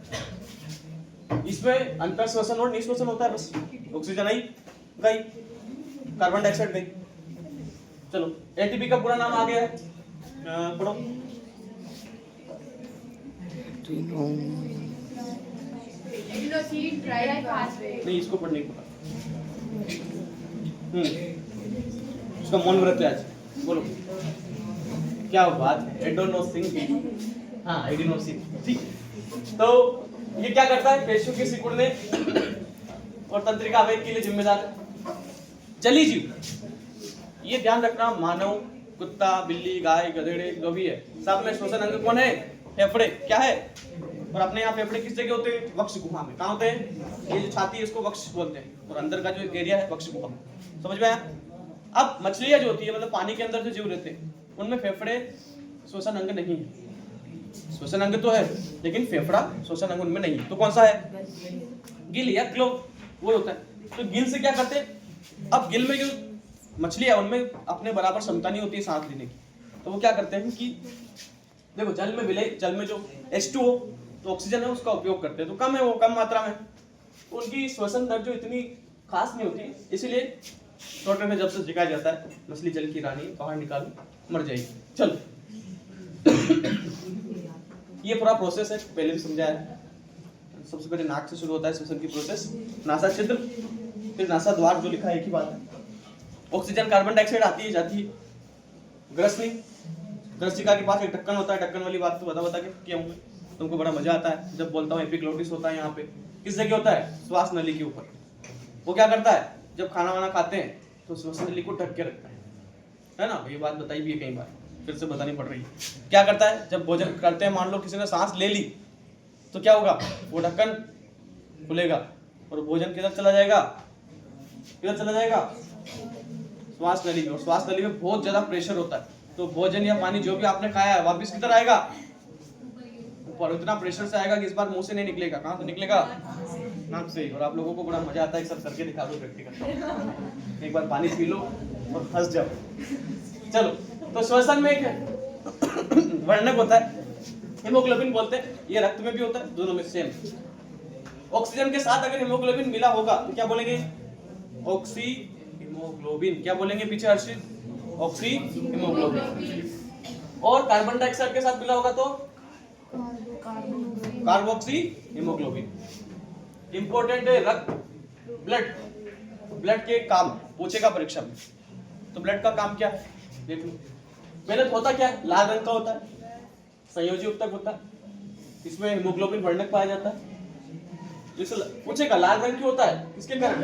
इसमें अंतर श्वसन और निश्वसन होता है। बस ऑक्सीजन आई गई, कार्बन डाइऑक्साइड गई। चलो, एटीपी का पूरा नाम आ गया है, पढ़ो। नहीं, इसको पढ़ने को उसका मौन व्रत है आज। बोलो क्या बात? एडेनोसिन, हाँ एडेनोसिन, ठीक। तो ये क्या करता है? पेशियों के सिकुड़ने और तंत्रिका आवेग के लिए जिम्मेदार है। जलीय जीव, ये ध्यान रखना, मानव, कुत्ता, बिल्ली, गाय, गधेड़े जो भी है, सब में श्वसन अंग कौन है? फेफड़े। क्या है? और अपने यहाँ फेफड़े किस जगह होते हैं? वक्ष गुहा में। कहाँ होते हैं? ये जो छाती है इसको वक्ष बोलते हैं, और अंदर का जो एरिया है वक्ष गुहा। समझ में आया? अब मछलियां जो होती है, मतलब पानी के अंदर जो जीव रहते हैं, उनमें फेफड़े श्वसन अंग नहीं है। श्वसन अंग तो है, लेकिन फेफड़ा श्वसन अंग उनमें नहीं है। तो कौन सा है? गिल या क्लो, वो होता है। तो गिल से क्या करते हैं? अब गिल में जो मछलियां, उनमें अपने बराबर क्षमता नहीं होती है सांस लेने की, तो वो क्या करते हैं कि देखो, जल में विलय, जल में जो H2O तो ऑक्सीजन है, उसका उपयोग करते हैं, तो कम है, वो कम मात्रा में। उनकी श्वसन दर जो इतनी खास नहीं होती, इसीलिए शॉर्टकट में जब से सिखाया जाता है, मछली जल की रानी, बाहर निकाल मर जाएगी। चलो ये पूरा प्रोसेस है, पहले भी समझाया है। सबसे पहले नाक से शुरू होता है श्वसन की प्रोसेस, नासा छिद्र, फिर नासा द्वार, जो लिखा है एक ही बात है। ऑक्सीजन, कार्बन डाइऑक्साइड आती है जाती है। ग्रसनी, ग्रसिका के पास एक ढक्कन होता है, ढक्कन वाली बात तो बता के किया हूँ, तुमको बड़ा मजा आता है जब बोलता हूँ। एपिग्लोटिस होता है यहाँ पे, किस जगह होता है? श्वास नली के ऊपर। वो क्या करता है? जब खाना वाना खाते हैं तो श्वास नली को ढक के रखता है ना? ये बात बताई भी है कई बार, फिर से बतानी पड़ रही है। क्या करता है? जब भोजन करते हैं, मान लो किसी ने सांस ले ली, तो क्या होगा? वो ढक्कन खुलेगा और भोजन किधर चला जाएगा? किधर चला जाएगा? श्वास नली में। और श्वास नली में बहुत ज्यादा प्रेशर होता है, तो भोजन या पानी जो भी आपने खाया है वापस किधर आएगा? ऊपर। इतना प्रेशर से आएगा कि इस बार मुंह से नहीं निकलेगा। कहाँ से निकलेगा? नाक से। और आप लोगों को बड़ा मजा आता है, सब करके दिखा दो प्रैक्टिकल। एक बार पानी पी लो और हंस जाओ। चलो, तो श्वसन में एक वर्णक होता है, हीमोग्लोबिन बोलते हैं। ये रक्त में भी होता है, दोनों में सेम। ऑक्सीजन के साथ अगर हीमोग्लोबिन मिला होगा तो क्या बोलेंगे? Oxyhaemoglobin. क्या बोलेंगे पीछे हर्षित? Oxyhaemoglobin. और कार्बन डाइऑक्साइड के साथ मिला होगा तो कार्बोक्सी हीमोग्लोबिन। इंपॉर्टेंट है रक्त, ब्लड। ब्लड के काम पूछेगा परीक्षा में, तो ब्लड का काम क्या है देख लो। पहले होता क्या है? लाल रंग का होता है, संयोजी उत्तक होता है, इसमें हीमोग्लोबिन वर्णक पाया जाता है। जैसे पूछेगा लाल रंग क्यों होता है? किसके कारण?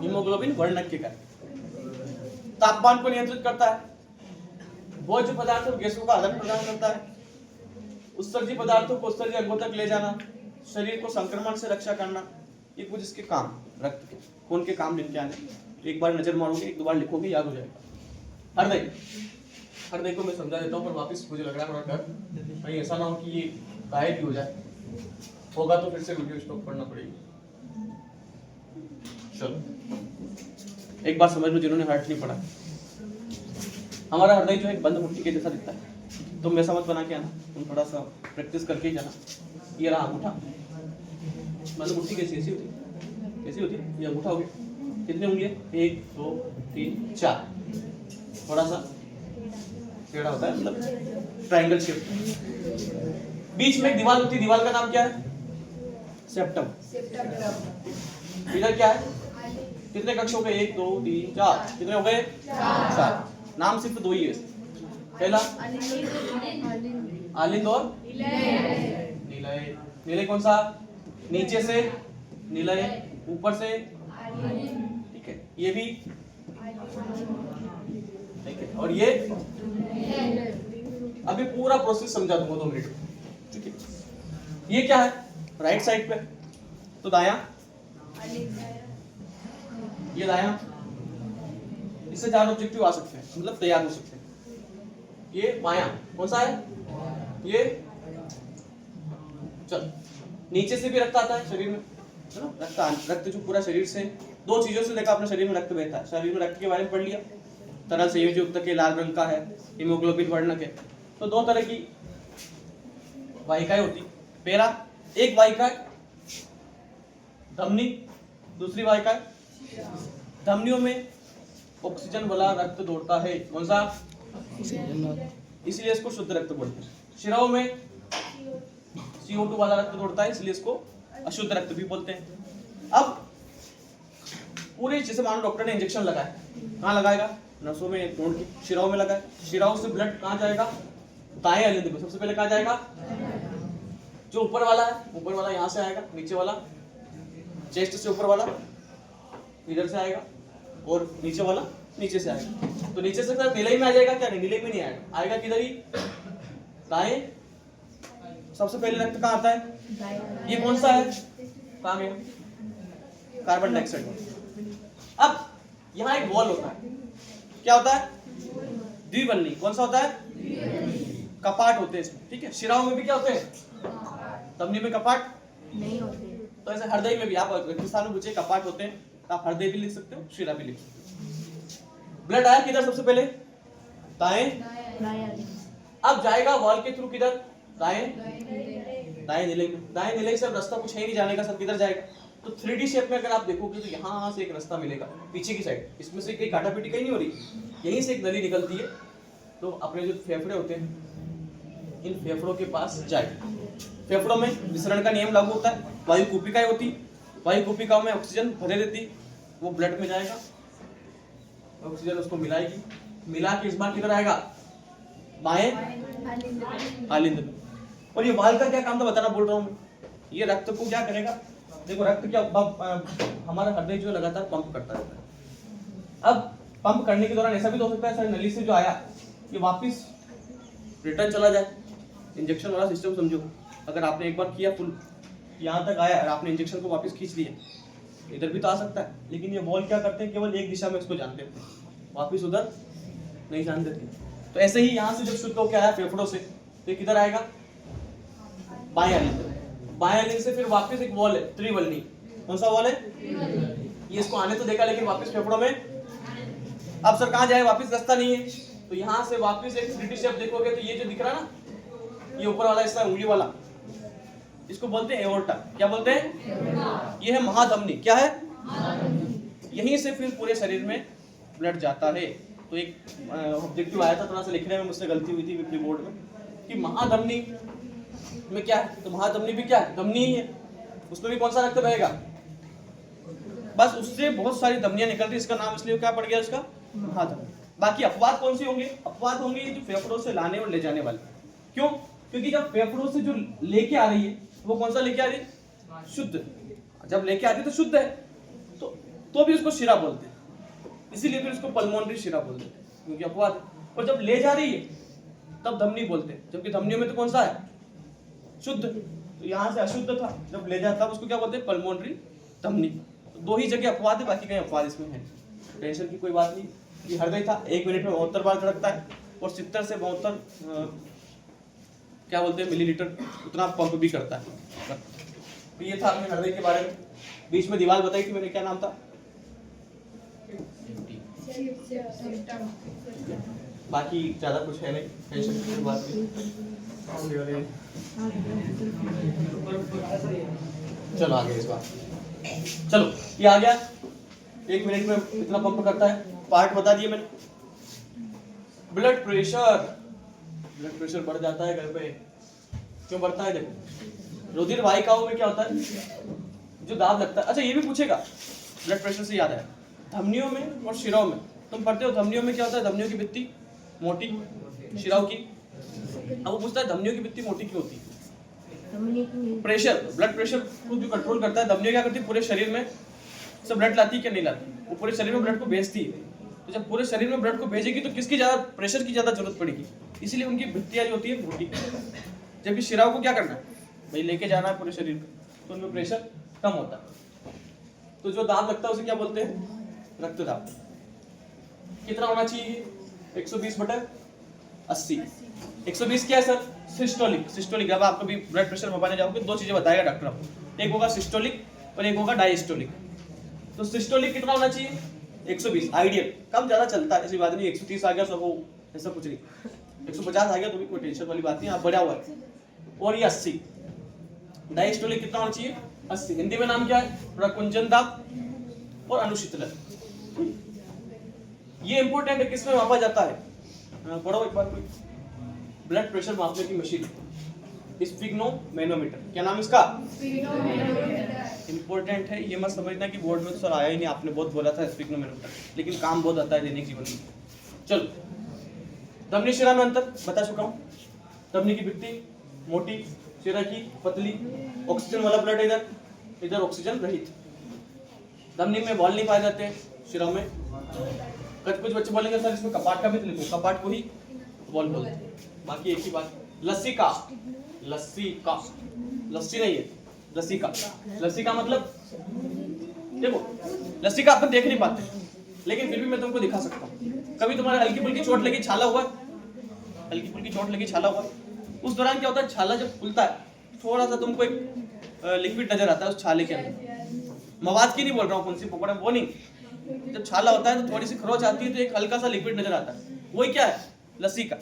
हीमोग्लोबिन वर्णक के कारण। तापमान को नियंत्रित करता है, भोज्य पदार्थ और गैसों का आदान प्रदान करता है, उत्सर्जी पदार्थों को उत्सर्जी अंगों तक ले जाना, शरीर को संक्रमण से रक्षा करना, ये कुछ इसके काम रक्त के। कौन के काम लिख के आने? एक बार नजर मारोगे, एक दो बार लिखोगे, याद हो जाएगा। हृदय, हृदय को मैं समझा देता हूँ, पर वापस मुझे लग रहा है थोड़ा डर, कहीं ऐसा ना हो कि ये गायब भी हो जाए। होगा तो फिर से वीडियो स्टॉप करना पड़ेगी। चलो एक बात समझ लो जिन्होंने हार्ट नहीं पढ़ा, हमारा हृदय जो है एक बंद मुट्ठी के जैसा दिखता है। तुम वैसा मत बना के आना, तुम थोड़ा सा प्रैक्टिस करके ही जाना। ये रहा अंगूठा, बंद मुट्ठी कैसी होती है, कैसी होती है? ये अंगूठा हो गया, कितने उंगलियां? 1 2 3 4, थोड़ा सा टेढ़ा होता है, मतलब ट्रायंगल शेप। बीच में एक दीवार होती है, दीवार का नाम क्या है? सेप्टम। इधर क्या है? कितने कक्ष हो गए? 1 2 3 4, कितने हो गए? 4। नाम सिर्फ 2 ही है। पहला आलिंद और निलय। निलय कौन सा? नीचे से निलय, ऊपर से, ठीक है, ये भी ठीक है, और ये अभी पूरा प्रोसेस समझा दूंगा 2 मिनट में, ठीक है। ये क्या है? राइट साइड पे, तो दाया, ये दाया, इससे 4 ऑब्जेक्टिव आ सकते हैं, मतलब तैयार हो सकते हैं। ये बाया, कौन सा है? ये चल, नीचे से भी रक्त आता है शरीर में, है ना? रक्त जो पूरा शरीर से 2 चीजों से देखा अपने शरीर में रक्त बहता है। शरीर में रक्त के बारे में पढ़ लिया, तरल संयोजी युक्त के, लाल रंग का है, हीमोग्लोबिन वर्णक है। तो 2 तरह की वाहिकाएं होती। पहला, एक वाहिका है धमनी, दूसरी वाहिका है। धमनियों में ऑक्सीजन वाला रक्त दौड़ता है, कौन सा? इसलिए इसको शुद्ध रक्त बोलते हैं। शिराओं में CO2 वाला रक्त दौड़ता है, इसलिए इसको अशुद्ध रक्त भी बोलते हैं। अब पूरे, जैसे मानो डॉक्टर ने इंजेक्शन लगाया, कहाँ लगाएगा? नसों में, नोड की शिराओं में लगाए। शिराओं से ब्लड कहाँ जाएगा? दाएं अलिंद में। सबसे पहले कहाँ जाएगा? जो ऊपर वाला है, ऊपर वाला यहाँ से आएगा, नीचे वाला चेस्ट से ऊपर वाला इधर से आएगा, और नीचे वाला नीचे से आएगा। तो नीचे से सर नीलय में आ जाएगा क्या? नहीं, नीलय में नहीं आएगा। आएगा किधर ही? दाएं। सबसे पहले रक्त कहाँ आता है? ये कौन सा है? कहाँ गया? Carbon dioxide. अब यहाँ एक वॉल होता है, क्या होता है? द्विबल्ली। कौन सा होता है? कपाट होते हैं इसमें, ठीक है। शिराओं में भी क्या होते हैं? धमनी में कपाट नहीं होते। तो ऐसे हृदय में भी, आप स्थान में पूछे कपाट होते हैं, तो आप हृदय भी लिख सकते हो, शिरा भी लिख सकते हो। ब्लड आया किधर? सबसे पहले दाएं। अब जाएगा वॉल के थ्रू किधर? दाएं नीले में। दाएं नीले से अब रास्ता कुछ है नहीं जाने का, सब किधर जाएगा? तो 3D शेप में अगर आप देखोगे तो यहाँ से एक रास्ता मिलेगा पीछे की साइड, इसमें से कहीं काटापीटी कहीं नहीं हो रही, यहीं से एक नली निकलती है। तो अपने जो फेफड़े होते हैं, इन फेफड़ों के पास जाएगा। फेफड़ों में विसरण का नियम लागू होता है। वायु कूपिकाएं होती, वायु कूपिकाओं में ऑक्सीजन भरे रहती, वो ब्लड में जाएगा, ऑक्सीजन उसको मिलाएगी, मिला के इस बार किधर आएगा? बाएं आलिंद में। और ये वाल का क्या काम था बताना बोल रहा हूँ मैं। ये रक्त को क्या करेगा? देखो रक्त क्या, हमारा हृदय जो लगातार पंप करता रहता है। अब पंप करने के दौरान ऐसा भी तो हो सकता है सर, नली से जो आया ये वापस रिटर्न चला जाए। इंजेक्शन वाला सिस्टम समझो, अगर आपने एक बार किया फुल यहाँ तक आया और आपने इंजेक्शन को वापस खींच लिया, इधर भी तो आ सकता है, लेकिन ये बॉल क्या करते हैं? केवल एक दिशा में इसको जान देते हैं, वापस उधर नहीं जान देते। तो ऐसे ही यहाँ से जब शुद्ध होकर आया फेफड़ों से, तो किधर आएगा? बाएं आलिंद। बाएं आलिंद से फिर वापस एक वॉल है त्रिवल्ली। कौन सा वॉल है? ये इसको आने तो देखा, लेकिन वापस फेफड़ों में। अब सर कहाँ जाए? वापस रास्ता नहीं है, तो यहाँ से वापस एक 3D शेप देखोगे तो ये जो दिख रहा है ना, ये ऊपर वाला हिस्सा उंगली वाला, इसको बोलते हैं एओर्टा। क्या बोलते हैं? ये है महाधमनी। क्या है? यहीं से फिर पूरे शरीर में ब्लड जाता है। तो एक ऑब्जेक्टिव आया था, थोड़ा सा लिखने में मुझसे गलती हुई थी अपनी बोर्ड में, कि महाधमनी में क्या है? तो महाधमनी भी क्या है? धमनी ही है, उसमें भी कौन सा रक्त बहेगा? बस उससे बहुत सारी धमनियां निकलती है, इसका नाम इसलिए क्या पड़ गया इसका? महाधमनी। बाकी अपवाद कौन सी होंगे? अपवाद होंगे ये जो फेफड़ों से लाने और ले जाने वाले। क्यों? क्योंकि जब फेफड़ों से जो लेके आ रही है वो कौन सा लेके आ रही है? शुद्ध। जब लेके आती है तो शुद्ध है, तो भी उसको शिरा बोलते हैं, इसीलिए फिर उसको पल्मोनरी शिरा बोलते हैं, क्योंकि अपवाद है। और जब ले जा रही है तब धमनी बोलते हैं, जबकि धमनियों में तो कौन सा है? शुद्ध। तो यहाँ से अशुद्ध था, जब ले जाता तब उसको क्या बोलते हैं? पल्मोनरी धमनी। तो 2 ही जगह अपवाद है, बाकी कहीं अपवाद इसमें है, टेंशन की कोई बात नहीं। ये हृदय था, 1 मिनट में 72 बार धड़कता है, और 70 से 72 क्या बोलते हैं मिलीलीटर उतना पंप भी करता है। तो ये था अपने हृदय के बारे में। बीच में दीवार बताई थी मैंने, क्या नाम था? बाकी ज़्यादा कुछ है नहीं, टेंशन की बात नहीं। चलो आगे इस बार, चलो ये आ गया। 1 मिनट में इतना पंप करता है, पार्ट बता दिए मैंने। ब्लड प्रेशर बढ़ जाता है घर पे, क्यों बढ़ता है? देखो रुधिर वाहिकाओं में क्या होता है, जो दाब लगता है। अच्छा ये भी पूछेगा, ब्लड प्रेशर से याद है, धमनियों में और शिराओं में तुम पढ़ते हो, धमनियों में क्या होता है? धमनियों की भित्ति मोटी, शिराओं की। अब वो पूछता है धमनियों की भित्ति मोटी क्यों होती है? प्रेशर, ब्लड प्रेशर को जो कंट्रोल करता है, धमनियां क्या करती है? पूरे शरीर में सब ब्लड लाती है क्या नहीं लाती? वो पूरे शरीर में ब्लड को भेजती है। तो जब पूरे शरीर में ब्लड को भेजेगी तो किसकी ज्यादा, प्रेशर की ज्यादा जरूरत पड़ेगी, इसीलिए उनकी भित्तियां जो होती है मोटी। जबकि शिराओं को क्या करना है भाई, लेके जाना है पूरे शरीर में, तो उनमें प्रेशर कम होता है। तो जो दाब लगता है उसे क्या बोलते हैं? रक्तदाब। कितना होना चाहिए? 120/80। 120 क्या है सर? सिस्टोलिक। सिस्टोलिक, जब आप कभी ब्लड प्रेशर मापने जाओगे 2 चीजें बताएगा डॉक्टर आपको, एक होगा सिस्टोलिक और एक होगा डायस्टोलिक। तो सिस्टोलिक कितना होना चाहिए? 120 आइडियल। कम ज्यादा चलता है, ऐसी बात नहीं 130 आ गया सब ऐसा कुछ नहीं, 150 आ गया तो भी कोई टेंशन वाली बात नहीं, आप बढ़ा हुआ है। और ये 80। डायस्टोलिक कितना होना चाहिए? 80। हिंदी में नाम क्या है? प्रकुंचन दाब और अनुशीतलन। ये इंपॉर्टेंट है, किसमें मापा जाता है? पढ़ो एक बार कोई, ब्लड प्रेशर मापने की मशीन, स्फिग्नोमेनोमीटर। क्या नाम इसका? इंपॉर्टेंट है, ये मत समझना कि बोर्ड में तो सर आया ही नहीं, आपने बहुत बोला था स्फिग्नोमेनोमीटर, लेकिन काम बहुत आता है दैनिक जीवन में। चलो धमनी शिरा में अंतर बता चुका हूँ। धमनी की भित्ति मोटी, शिरा की पतली, ऑक्सीजन वाला ब्लड इधर, इधर ऑक्सीजन रहित। धमनी में बॉल नहीं पाए जाते, शिरा में कुछ बच्चे बोलेंगे सर इसमें कपाट का भी तो लिखो, कपाट को ही बॉल बोलते हैं। बाकी एक ही बात, लस्सी का लस्सी नहीं है, लस्सी का मतलब देखो, लस्सी का अपन देख नहीं पाते, लेकिन फिर भी मैं तुमको दिखा सकता हूँ। कभी तुम्हारे हल्की फुल्की चोट लगी, छाला हुआ, हल्की फुल्की चोट लगी, छाला हुआ, उस दौरान क्या होता है, छाला जब खुलता है थोड़ा सा तुमको एक लिक्विड नजर आता है उस छाले के अंदर। मवाद की नहीं बोल रहा हूँ, कौन सी पकौड़ा वो नहीं, जब छाला होता है तो थोड़ी सी खरोच आती है तो एक हल्का सा लिक्विड नजर आता है, वही क्या है? लस्सी का।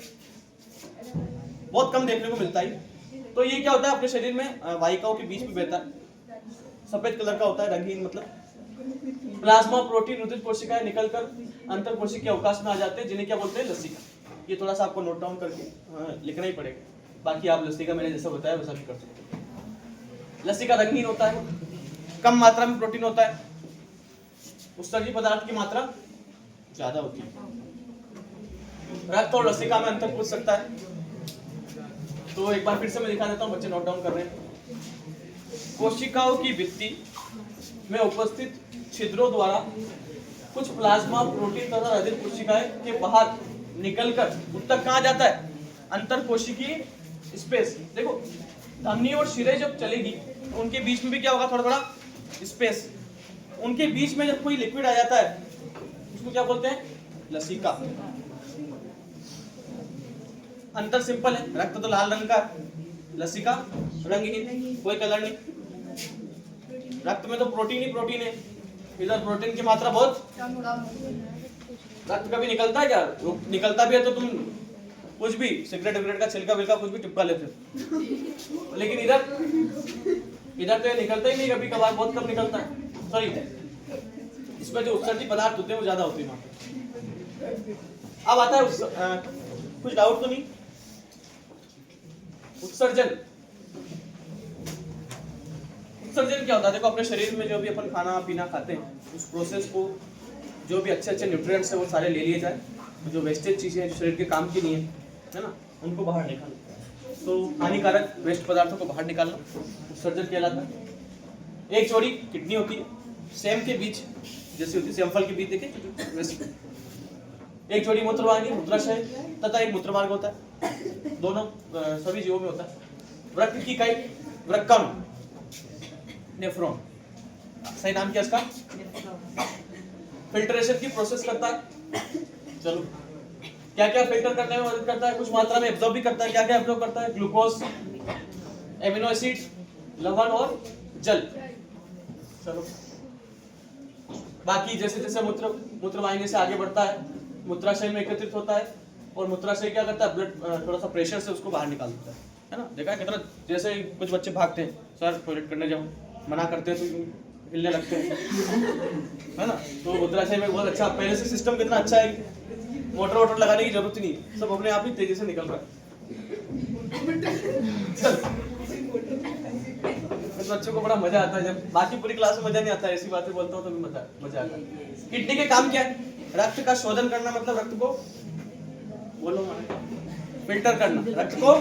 बहुत कम देखने को मिलता है। तो ये क्या होता है, अपने शरीर में वाहिकाओं के बीच में बहता है, सफेद कलर का होता है, रंगीन मतलब। प्लाज्मा प्रोटीन रुधिर कोशिकाएं निकलकर अंतर कोशिकीय अवकाश में आ जाते हैं, जिन्हें क्या बोलते हैं? लस्सी का। ये थोड़ा सा आपको नोट डाउन करके लिखना ही पड़ेगा, बाकी आप लस्सी का मैंने जैसा बताया वैसा भी कर सकते हैं। लस्सी का रंगीन होता है, कम मात्रा में प्रोटीन होता है, उत्सर्जी पदार्थ की मात्रा ज्यादा होती है। रक्त और लसिका में अंतर पूछ सकता है, तो एक बार फिर से मैं दिखा देता हूँ, बच्चे नोट डाउन कर रहे हैं। कोशिकाओं की भित्ति में उपस्थित छिद्रों द्वारा कुछ प्लाज्मा प्रोटीन तथा रुधिर कोशिकाएं के बाहर निकलकर उत्तक कहाँ जाता है? अंतर कोशिकीय स्पेस। देखो धमनी और शिरे जब चलेगी तो उनके बीच में भी क्या होगा? थोड़ा थोड़ा स्पेस। उनके बीच में जब कोई लिक्विड आ जाता है उसको क्या बोलते हैं? लसिका। अंतर सिंपल है, रक्त तो लाल रंग का, लसिका रंगहीन, कोई कलर नहीं। रक्त में तो प्रोटीन ही प्रोटीन है, इधर प्रोटीन की मात्रा बहुत। रक्त कभी निकलता है क्या? निकलता भी है तो तुम कुछ भी सिगरेट विगरेट का छिलका विलका कुछ भी टिपका लेते हो, लेकिन इधर तो ये निकलता ही नहीं, कभी कभार बहुत कम निकलता है। सॉरी, इसमें जो उत्सर्जी पदार्थ होते हैं वो ज्यादा होते हैं वहां पे। अब आता है कुछ डाउट तो नहीं? उत्सर्जन क्या होता है? देखो अपने शरीर में जो भी अपन खाना पीना खाते हैं उस प्रोसेस को, जो भी अच्छे अच्छे न्यूट्रिएंट्स है वो सारे ले लिए जाए, जो वेस्टेज चीजें हैं जो शरीर के काम की नहीं है ना, उनको बाहर निकालना। तो हानिकारक वेस्ट पदार्थों को बाहर निकालना उत्सर्जन कहलाता है। एक जोड़ी किडनी होती है, सेम के बीच जैसे होती है, सेम फल के बीच देखे वैसे। एक जोड़ी मूत्रवाहिनी मूत्राशय तथा एक मूत्रमार्ग होता है, दोनों सभी जीवों में होता है। वृक्क की इकाई वृक्कम, नेफ्रॉन, सही नाम क्या इसका? फिल्ट्रेशन की प्रोसेस करता है। चलो क्या क्या फिल्टर करने में मदद करता है? कुछ मात्रा में एब्जॉर्ब भी करता है। क्या क्या एब्जॉर्ब करता है? ग्लूकोज, एमिनो एसिड, लवण और जल। चलो बाकी जैसे जैसे मूत्र वाहिनी से आगे बढ़ता है, मूत्राशय में एकत्रित होता है और मूत्राशय क्या करता है, ब्लड थोड़ा सा प्रेशर से उसको बाहर निकाल देता है ना। देखा है कितना, जैसे कुछ बच्चे भागते हैं, सर टॉयलेट करने जाओ, मना करते हैं तो हिलने लगते हैं, है ना। तो मूत्राशय में बहुत अच्छा, पहले से सिस्टम कितना अच्छा है, मोटर वोटर लगाने की जरूरत ही नहीं है, सब अपने आप ही तेजी से निकल रहा है। बच्चों को बड़ा मजा आता है, जब बाकी पूरी क्लास में मजा नहीं आता है, ऐसी बातें बोलता हूँ तो भी मजा आता है। किडनी के काम क्या है, रक्त का शोधन करना, मतलब रक्त को बोलो फिल्टर करना, रक्त को।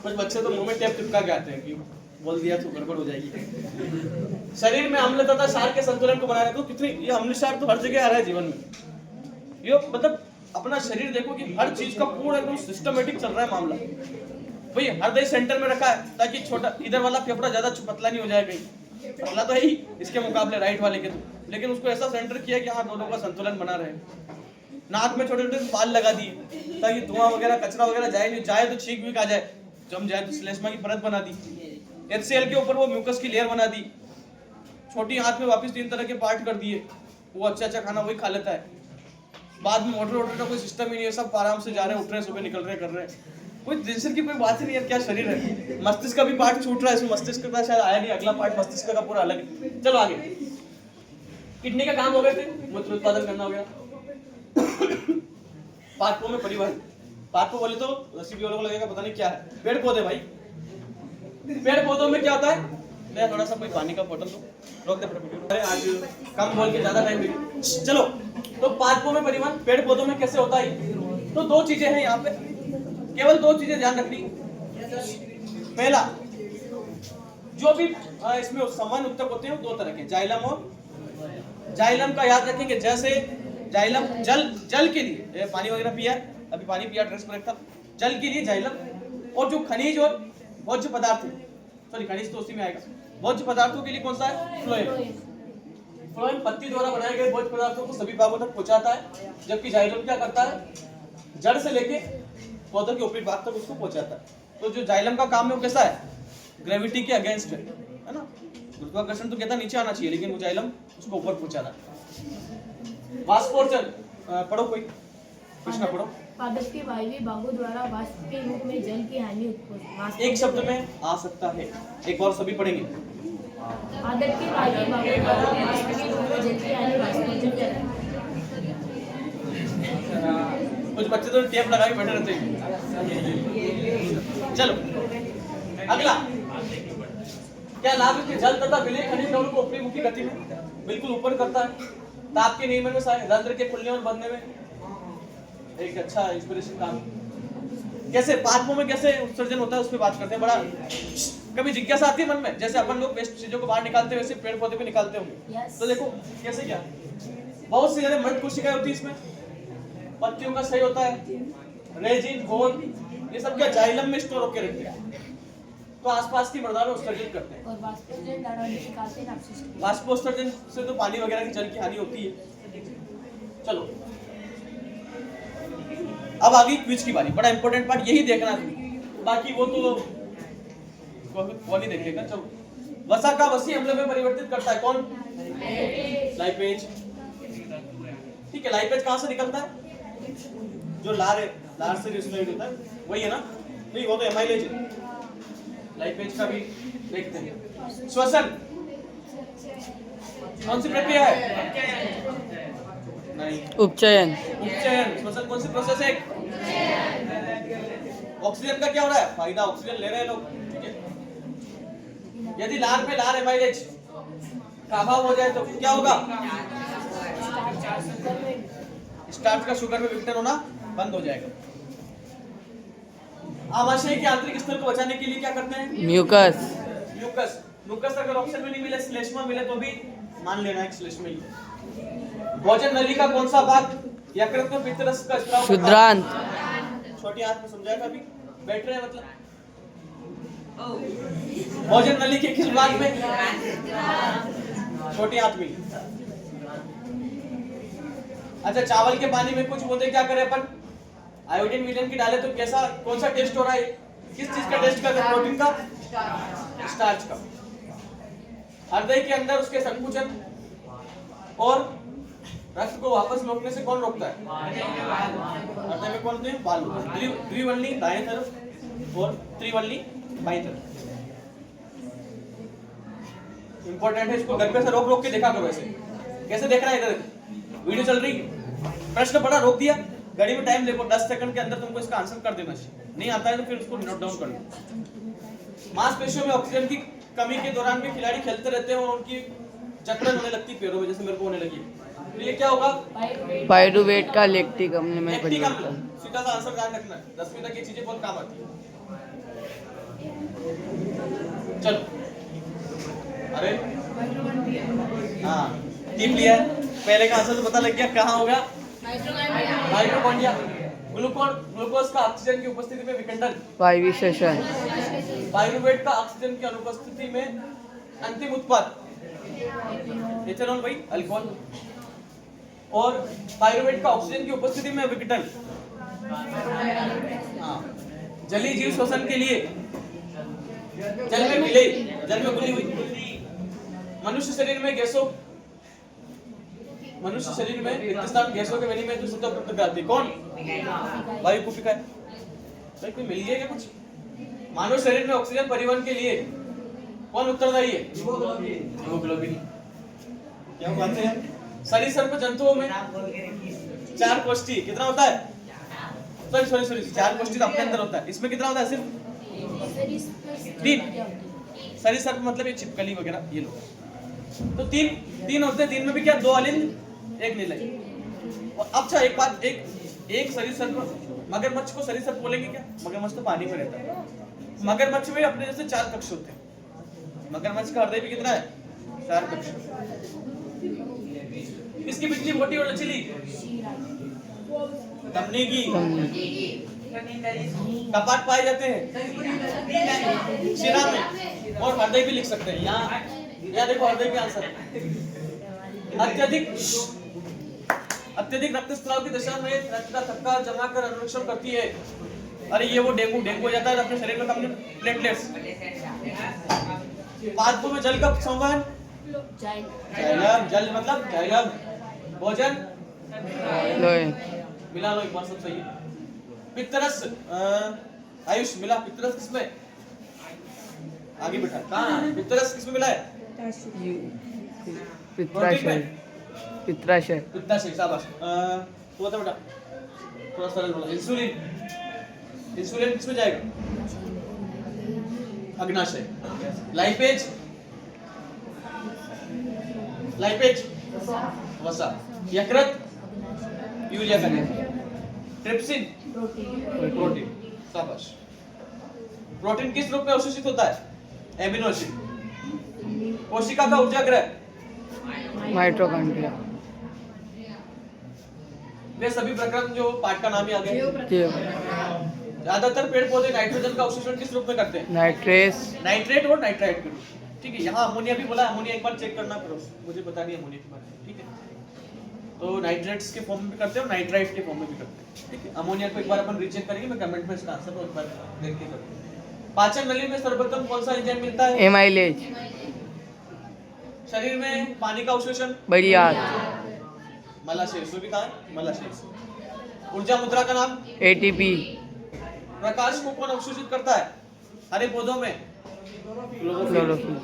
कुछ बच्चे तो मुंह में टेप चिपका के आते हैं कि बोल दिया तो गड़बड़ हो जाएगी। शरीर में अम्ल तथा क्षार के संतुलन को बनाने को, कितनी ये अम्ल क्षार तो हर जगह आ रहा है जीवन में। ये मतलब अपना शरीर देखो कि हर चीज का पूरा एकदम सिस्टमेटिक चल रहा है मामला। भाई हृदय सेंटर में रखा है ताकि छोटा इधर वाला फेफड़ा ज्यादा पतला नहीं हो जाए, कहीं पतला तो है ही इसके मुकाबले राइट वाले के तो, लेकिन उसको ऐसा सेंटर किया कि हाँ दोनों का संतुलन बना रहे। नाक में छोटे छोटे बाल लगा दिए ताकि धुआं वगैरह कचरा वगैरह जाए नहीं, जाए तो छींक भी आ जाए, जम जाए तो श्लेष्मा की परत बना दी। HCl के ऊपर वो म्यूकस की लेयर बना दी। छोटी आंत में वापस 3 तरह के पार्ट कर दिए, वो अच्छा खाना वही खा लेता है। बाद में मोटर वोटर का कोई सिस्टम ही नहीं है, सब आराम से जा रहे हैं, उठ रहे हैं, सुबह निकल रहे, कर रहे हैं, कोई टेंशन की कोई बात ही नहीं है। क्या शरीर है। मस्तिष्क का भी पार्ट छूट रहा है, इसमें मस्तिष्क का शायद आया नहीं, अगला पार्ट मस्तिष्क का पूरा अलग है। चलो आगे, किडनी का काम हो गए थे, मूत्र उत्पादन करना हो गया। पादपों में परिवहन, पादपों बोले तो रसीबी वालों को लगेगा पता नहीं क्या है, पेड़ पौधे। भाई पेड़ पौधों में क्या होता है, मैं थोड़ा सा कोई पानी का बोतल दो, रोक दे अरे आज कम बोल के ज्यादा टाइम लगे। चलो, तो पादपों में परिवहन, पेड़ पौधों में कैसे होता है, तो 2 चीजें हैं यहाँ पे, केवल 2 चीजें ध्यान रखनी। पहला, जो भी इसमें समान उत्तक होते हैं 2 तरह के, जाइलम और जाइलम का याद रखेंगे। जैसे जाइलम जल के लिए, पानी वगैरह पिया, अभी पानी पिया, ड्रेस पर रखा, जल के लिए जाइलम, और जो खनिज और भोज्य पदार्थ, सॉरी खनिज तो उसी में आएगा, भोज्य पदार्थों के लिए कौन सा है, फ्लोएम। फ्लोएम पत्ती द्वारा बनाए गए भोज्य पदार्थों को सभी भागों तक पहुंचाता है, जबकि जाइलम क्या करता है, जड़ से लेके पौधों के ऊपरी भाग तक उसको पहुंचाता है। तो जो जाइलम का काम है वो कैसा है, ग्रेविटी के अगेंस्ट है ना। गुरुत्वाकर्षण तो कहता नीचे आना चाहिए, लेकिन वो जाइलम उसको ऊपर पहुंचा रहा है। वाष्पोर्जन, पढ़ो कोई, कृष्णा पढ़ो। पादप के वायवीय भागों द्वारा वाष्प के रूप में जल की हानि उत्पन्न, एक शब्द में आ सकता है, एक और सभी पढ़ेंगे। पादप के वायवीय भागों द्वारा वाष्प के रूप में जल की हानि वाष्पोर्जन कहलाता है। कुछ बच्चे तो टेप लगा के बैठे रहते हैं। चलो अगला, क्या लाभ है कि जल तथा विलय खनिज दोनों को ऊपरी मुखी गति में बिल्कुल ऊपर करता है, ताप के नियमन में, रंध्र के खुलने और बंधने में एक अच्छा इंस्पिरेशन काम। कैसे पादपों में कैसे उत्सर्जन होता है उस पर बात करते हैं। बड़ा कभी जिज्ञासा आती है मन में, जैसे अपन लोग वेस्ट चीजों को बाहर निकालते हैं वैसे पेड़ पौधे भी निकालते होंगे। तो देखो कैसे, क्या बहुत सी मृत कोशिकाएं होती है इसमें, पत्तियों का सही होता है, रेजिन, गोंद, ये सब क्या जाइलम में स्टोर होकर रहते हैं, तो आसपास की मृदा में उत्सर्जन करते हैं। और वाष्पोत्सर्जन द्वारा निकालते हैं अपशिष्ट। वाष्पोत्सर्जन से तो पानी वगैरह की जल की हानि होती है। चलो अब आगे क्विज की बारी, बड़ा इंपॉर्टेंट पार्ट यही देखना है, बाकी वो तो वो नहीं देखेगा। चलो, वसा का वसी अम्ल में परिवर्तित करता है कौन, लाइपेज। ठीक है, लाइपेज कहां से निकलता है, जो लार है, लार से रिस्लेट होता है वही है ना, नहीं वो तो एमाइलेज है। लाइपेज का भी देखते हैं। श्वसन कौन सी प्रक्रिया है, नहीं उपचयन। उपचयन। श्वसन कौन सी प्रोसेस है, ऑक्सीजन का क्या हो रहा है, फायदा ऑक्सीजन ले रहे हैं लोग, ठीक है। यदि लार पे लार एमाइलेज का अभाव हो जाए तो क्या होगा, स्टार्च का शुगर में विघटन होना बंद हो जाएगा। आमाशय के आंतरिक स्थल को बचाने के लिए क्या करते हैं, म्यूकस। म्यूकस। म्यूकस अगर ऑक्सीजन में नहीं मिले, श्लेष्मा मिले तो भी मान लेना है श्लेष्मा ही। भोजन नली का कौन सा भाग, यकृत और पित्तरस का स्राव, क्षुद्रांत। छोटी आंत में समझाएगा अभी, बैठ रहे हैं मतलब। भोजन नली के किस भाग में, छोटी आंत में। अच्छा, चावल के पानी में कुछ बूंदे क्या करें अपन, आयोडीन विलयन की डाले तो कैसा, कौन सा टेस्ट हो रहा है, किस चीज का टेस्ट कर रहे हैं, प्रोटीन का, स्टार्च का। हृदय के अंदर उसके संकुचन और रक्त को वापस लौटने से कौन रोकता है? हृदय में कौन होते हैं? बाल होते हैं। द्विवल्ली दाएं तरफ और त्रिवल्ली बाईं तरफ। इंपॉर्टेंट है, इसको घर पे से रोक रोक के देखा करो। ऐसे कैसे देखना है? इधर वीडियो चल रही, प्रश्न पढ़ा, रोक दिया, घड़ी में टाइम देखो, 10 सेकंड के अंदर तुमको इसका आंसर कर देना चाहिए। नहीं आता है तो फिर उसको नोट डाउन कर लो। मांसपेशियों में ऑक्सीजन की कमी के दौरान भी खिलाड़ी खेलते रहते हैं और उनकी जकड़न होने लगती है पैरों में, जैसे मेरे को होने लगी। तो ये क्या होगा? पाइरुवेट का लैक्टिक अम्ल में लैक्टिक अम्ल। परिवर्तन। सीधा सा आंसर ध्यान रखना है, 10वीं तक ये चीजें बहुत काम आती है। चलो, अरे हाँ टीम लिया है, पहले का आंसर तो पता लग गया, कहाँ होगा? माइटोकॉन्ड्रिया। ग्लूकोज का ऑक्सीजन की उपस्थिति में विखंडन। वायवीय श्वसन। पाइरुवेट का ऑक्सीजन की अनुपस्थिति में अंतिम उत्पाद एथेनॉल, भाई अल्कोहल। और पाइरुवेट का ऑक्सीजन की उपस्थिति में विघटन। हाँ, जलीय जीव श्वसन के लिए जल में मिले, जल में घुली हुई। मनुष्य शरीर में रिक्तस्थान गैसों के विनिमय की सुविधा उपलब्ध कराती है कौन? वायु कुपिका है। भाई कोई मिल गया क्या कुछ? मानव शरीर में ऑक्सीजन परिवहन के लिए कौन उत्तरदायी है? हीमोग्लोबिन। क्या बात है? सरीसृप जंतुओं में 4 कोष्ठी कितना होता है? सॉरी 4 कोष्ठी तो अपने अंदर होता है, इसमें कितना होता है? सिर्फ 3। सरीसृप मतलब ये छिपकली वगैरह ये लोग। तो 3 होते हैं, 3 में भी क्या? 2 अलिंद 1 निलय। और अच्छा एक बात, एक सरीसृप, मगरमच्छ को सरीसृप बोलेंगे क्या? मगरमच्छ तो पानी में रहता है। मगरमच्छ में अपने जैसे 4 कक्ष होते हैं। मगरमच्छ का हृदय भी कितना है? 4 कक्ष। इसकी बिजली मोटी और लचीली धमनी की कपाट पाए जाते हैं शिरा में, और हृदय भी लिख सकते हैं। यहाँ देखो हृदय के आंसर। अत्यधिक रक्तस्राव की दशा में रक्त का थक्का जमा कर अनुरक्षण करती है। अरे ये वो डेंगू हो जाता है अपने शरीर में कम प्लेटलेट्स। पादपों में जल का संवहन। जल मतलब जाइलम। भोजन मिला लो एक बार, सब सही है। पित्तरस आयुष मिला। पित्तरस किसमें? आगे बैठा कहाँ? पित्तरस किसमें मिला है? पित्ताशय। शाबाश। तो बता बेटा, थोड़ा सरल बोला। इंसुलिन किसमें जाएगा? अग्नाशय। लाइपेज वसा। यकृत यूरिया का। Trypsin protein. शाबाश। प्रोटीन किस रूप में अवशोषित होता है? Amino acid. कोशिका का ऊर्जा ग्रह? माइटोकॉन्ड्रिया। वे सभी प्रक्रम जो पाठ का नाम ही आ गया। ज्यादातर पेड़ पौधे नाइट्रोजन का अवशोषण किस रूप में करते हैं? नाइट्रेट और नाइट्राइट के रूप। ठीक है, यहाँ अमोनिया भी बोला, अमोनिया एक बार चेक करना करो, मुझे पता नहीं अमोनिया के बारे में। ठीक है, तो नाइट्रेट्स के फॉर्म में भी करते हैं और नाइट्राइट के फॉर्म में भी करते हैं। ठीक है, अमोनिया को एक बार अपन रीचेक करेंगे, मैं कमेंट में इसका आंसर एक बार देख के करूंगा। पाचन नली में सर्वप्रथम कौन सा एंजाइम मिलता है? एमाइलेज। शरीर में पानी का अवशोषण? बलियात। मलाशय। भी कहा है? मलाशय। ऊर्जा मुद्रा का नाम? एटीपी। प्रकाश को कौन अवशोषित करता है हरे पौधों में? क्लोरोफिल।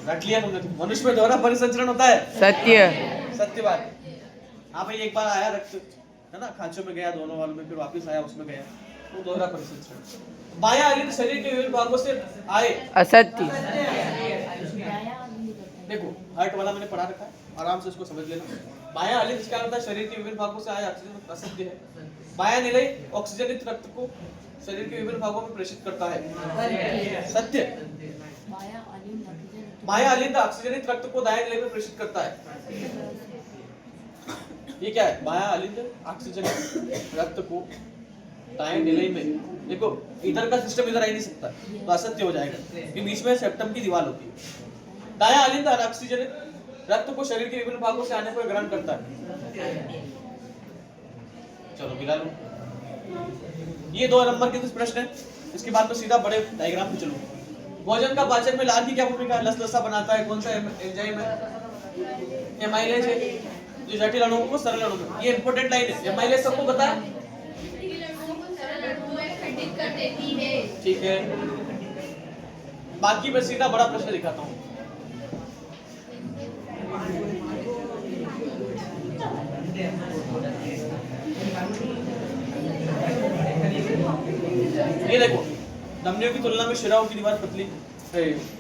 रख लिया तुमने। मनुष्य में दोहरा परिसंचरण होता है? सत्य बात। हाँ भाई, एक बार आया रक्त है ना, खांचों में गया, दोनों वालों में, फिर वापस आया उसमें गया, वो दोहरा परिसंचरण। बायां अलिंद शरीर के विभिन्न भागों से आए? असत्य। देखो हार्ट वाला मैंने पढ़ा रखा है, आराम से उसको समझ लेना। बायां अलिंद क्या होता है? शरीर के विभिन्न भागों से आए ऑक्सीजन। असत्य है। बायां निलय ऑक्सीजनित रक्त को शरीर के विभिन्न भागों में प्रेषित करता है। सत्य। बायां अलिंद ऑक्सीजनित रक्त को दाएं निलय में प्रेषित करता है। ये क्या है? बायां अलिंद ऑक्सीजनित रक्त को दाएं निलय में, देखो इधर का सिस्टम इधर आ ही नहीं सकता, तो असत्य हो जाएगा, क्योंकि बीच में सेप्टम की दीवार होती है। दायां अलिंद ऑक्सीजनित रक्त को शरीर के विभिन्न भागों से आने पर ग्रहण करता है। चलो मिला लो। ये 2 नंबर के कुछ प्रश्न है, इसके बाद तो सीधा बड़े डायग्राम पे चलो। भोजन का पाचन में लार की क्या भूमिका है? लसलसा बनाता है, कौन सा एंजाइम है? एमाइलेज है, जो जटिल अणुओं को सरल अणु में। ये इंपॉर्टेंट लाइन है। एमाइलेज सबको पता है? ठीक है, बाकी मैं सीधा बड़ा प्रश्न दिखाता हूँ। ये देखो, धमनियों की तुलना में शिराओं की दीवार पतली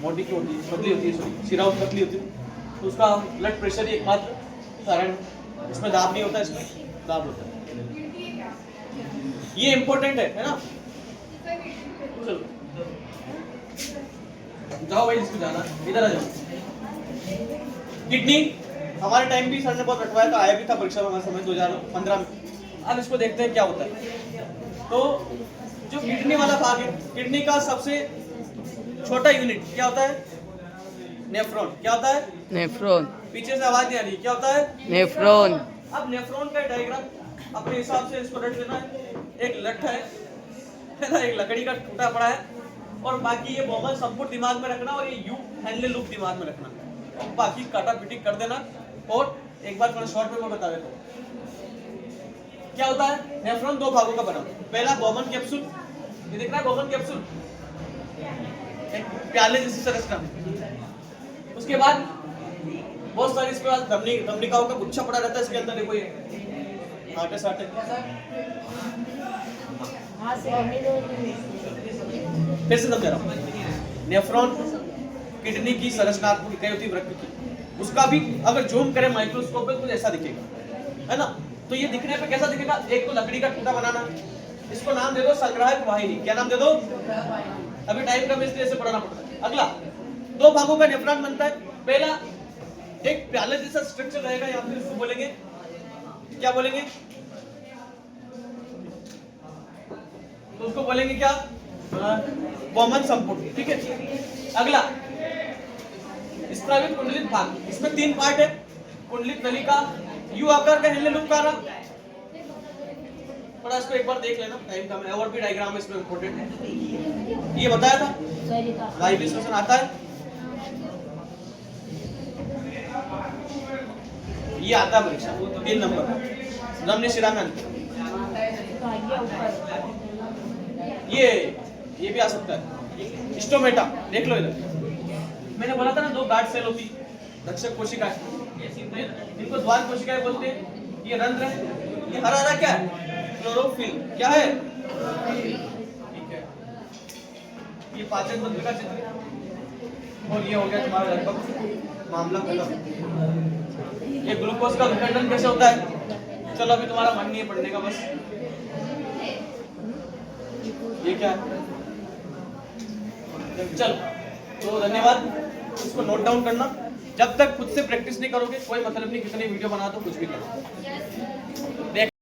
मोटी की होती है, पतली होती है, सॉरी शिराओं पतली होती है। तो उसका ब्लड प्रेशर ही एकमात्र कारण, इसमें दाब नहीं होता, इसमें दाब होता है। ये इंपॉर्टेंट है ना? चलो जाओ भाई, जिसको जाना इधर आ जाओ। किडनी हमारे टाइम भी सर ने बहुत रटवाया था, आया भी था परीक्षा में हमारे समय 2015 में। अब इसको देखते हैं क्या होता है। तो जो किडनी वाला भाग है, किडनी का सबसे छोटा यूनिट क्या होता है? नेफ्रॉन। क्या होता है? नेफ्रॉन। पीछे से आवाज नहीं आ रही, क्या होता है? नेफ्रॉन। अब नेफ्रॉन का डायग्राम अपने हिसाब से इसको रट लेना है। एक लठ है ना, एक लकड़ी का टूटा पड़ा है, और बाकी ये बॉमल संपूर्ण दिमाग में रखना, और ये यू हैंडले लूप दिमाग में रखना, और बाकी काटा पिटी कर देना। और एक बार थोड़ा शॉर्ट में मैं बता देता हूँ क्या होता है। नेफ्रॉन दो भागों का बना। पहला गोमन कैप्सूल, ये दिख रहा है गोमन कैप्सूल, एक प्याले जैसी संरचना। उसके बाद बहुत सारी इसके बाद धमनिकाओं का गुच्छा पड़ा रहता है इसके अंदर। देखो ये आटे साटे, फिर से समझा रहा हूँ। नेफ्रॉन किडनी की संरचनात्मक इकाई होती है वृक्क की। उसका भी अगर जूम करें माइक्रोस्कोप पे तो ऐसा दिखेगा, है ना? तो ये दिखने पे कैसा दिखेगा? एक तो लकड़ी का टूटा बनाना, इसको नाम दे दो संग्राहक वाहिनी। क्या नाम दे दो? अभी टाइम कम इसलिए ऐसे पढ़ना पड़ता है। अगला, दो भागों का नेफ्रॉन बनता है। पहला एक प्याले जैसा स्ट्रक्चर रहेगा, या फिर इसको बोलेंगे, क्या बोलेंगे? तो उसको बोलेंगे क्या? कॉमन संपुट। ठीक है। अगला स्त्रावित कुंडलित भाग, इसमें 3 पार्ट है। कुंडलित नलिका, यू आकार का हैंडल लूप का रहा। थोड़ा इसको एक बार देख लेना, टाइम कम है, और भी डायग्राम इसमें इंपॉर्टेंट है। ये बताया था वायु श्वसन आता है, ये आता है परीक्षा 3 नंबर धमनी शिरा में। ये भी आ सकता है। स्टोमेटा देख लो इधर, मैंने बोला था ना 2 गार्ड सेल होती, रक्षक कोशिकाएं, इनको द्वार कोशिकाएं बोलते हैं। ये रंध्र है, ये हरा हरा क्या है? क्लोरोफिल। क्या है? ठीक है। ये पाचन तंत्र का चित्र है, और ये हो गया तुम्हारा लगभग मामला खत्म। ये ग्लूकोज का विखंडन कैसे होता है? चलो अभी तुम्हारा मन नहीं है पढ़ने का, बस ये क्या है? चलो तो धन्यवाद, इसको नोट डाउन करना। जब तक खुद से प्रैक्टिस नहीं करोगे कोई मतलब नहीं, कितनी वीडियो बना दो, कुछ भी करो।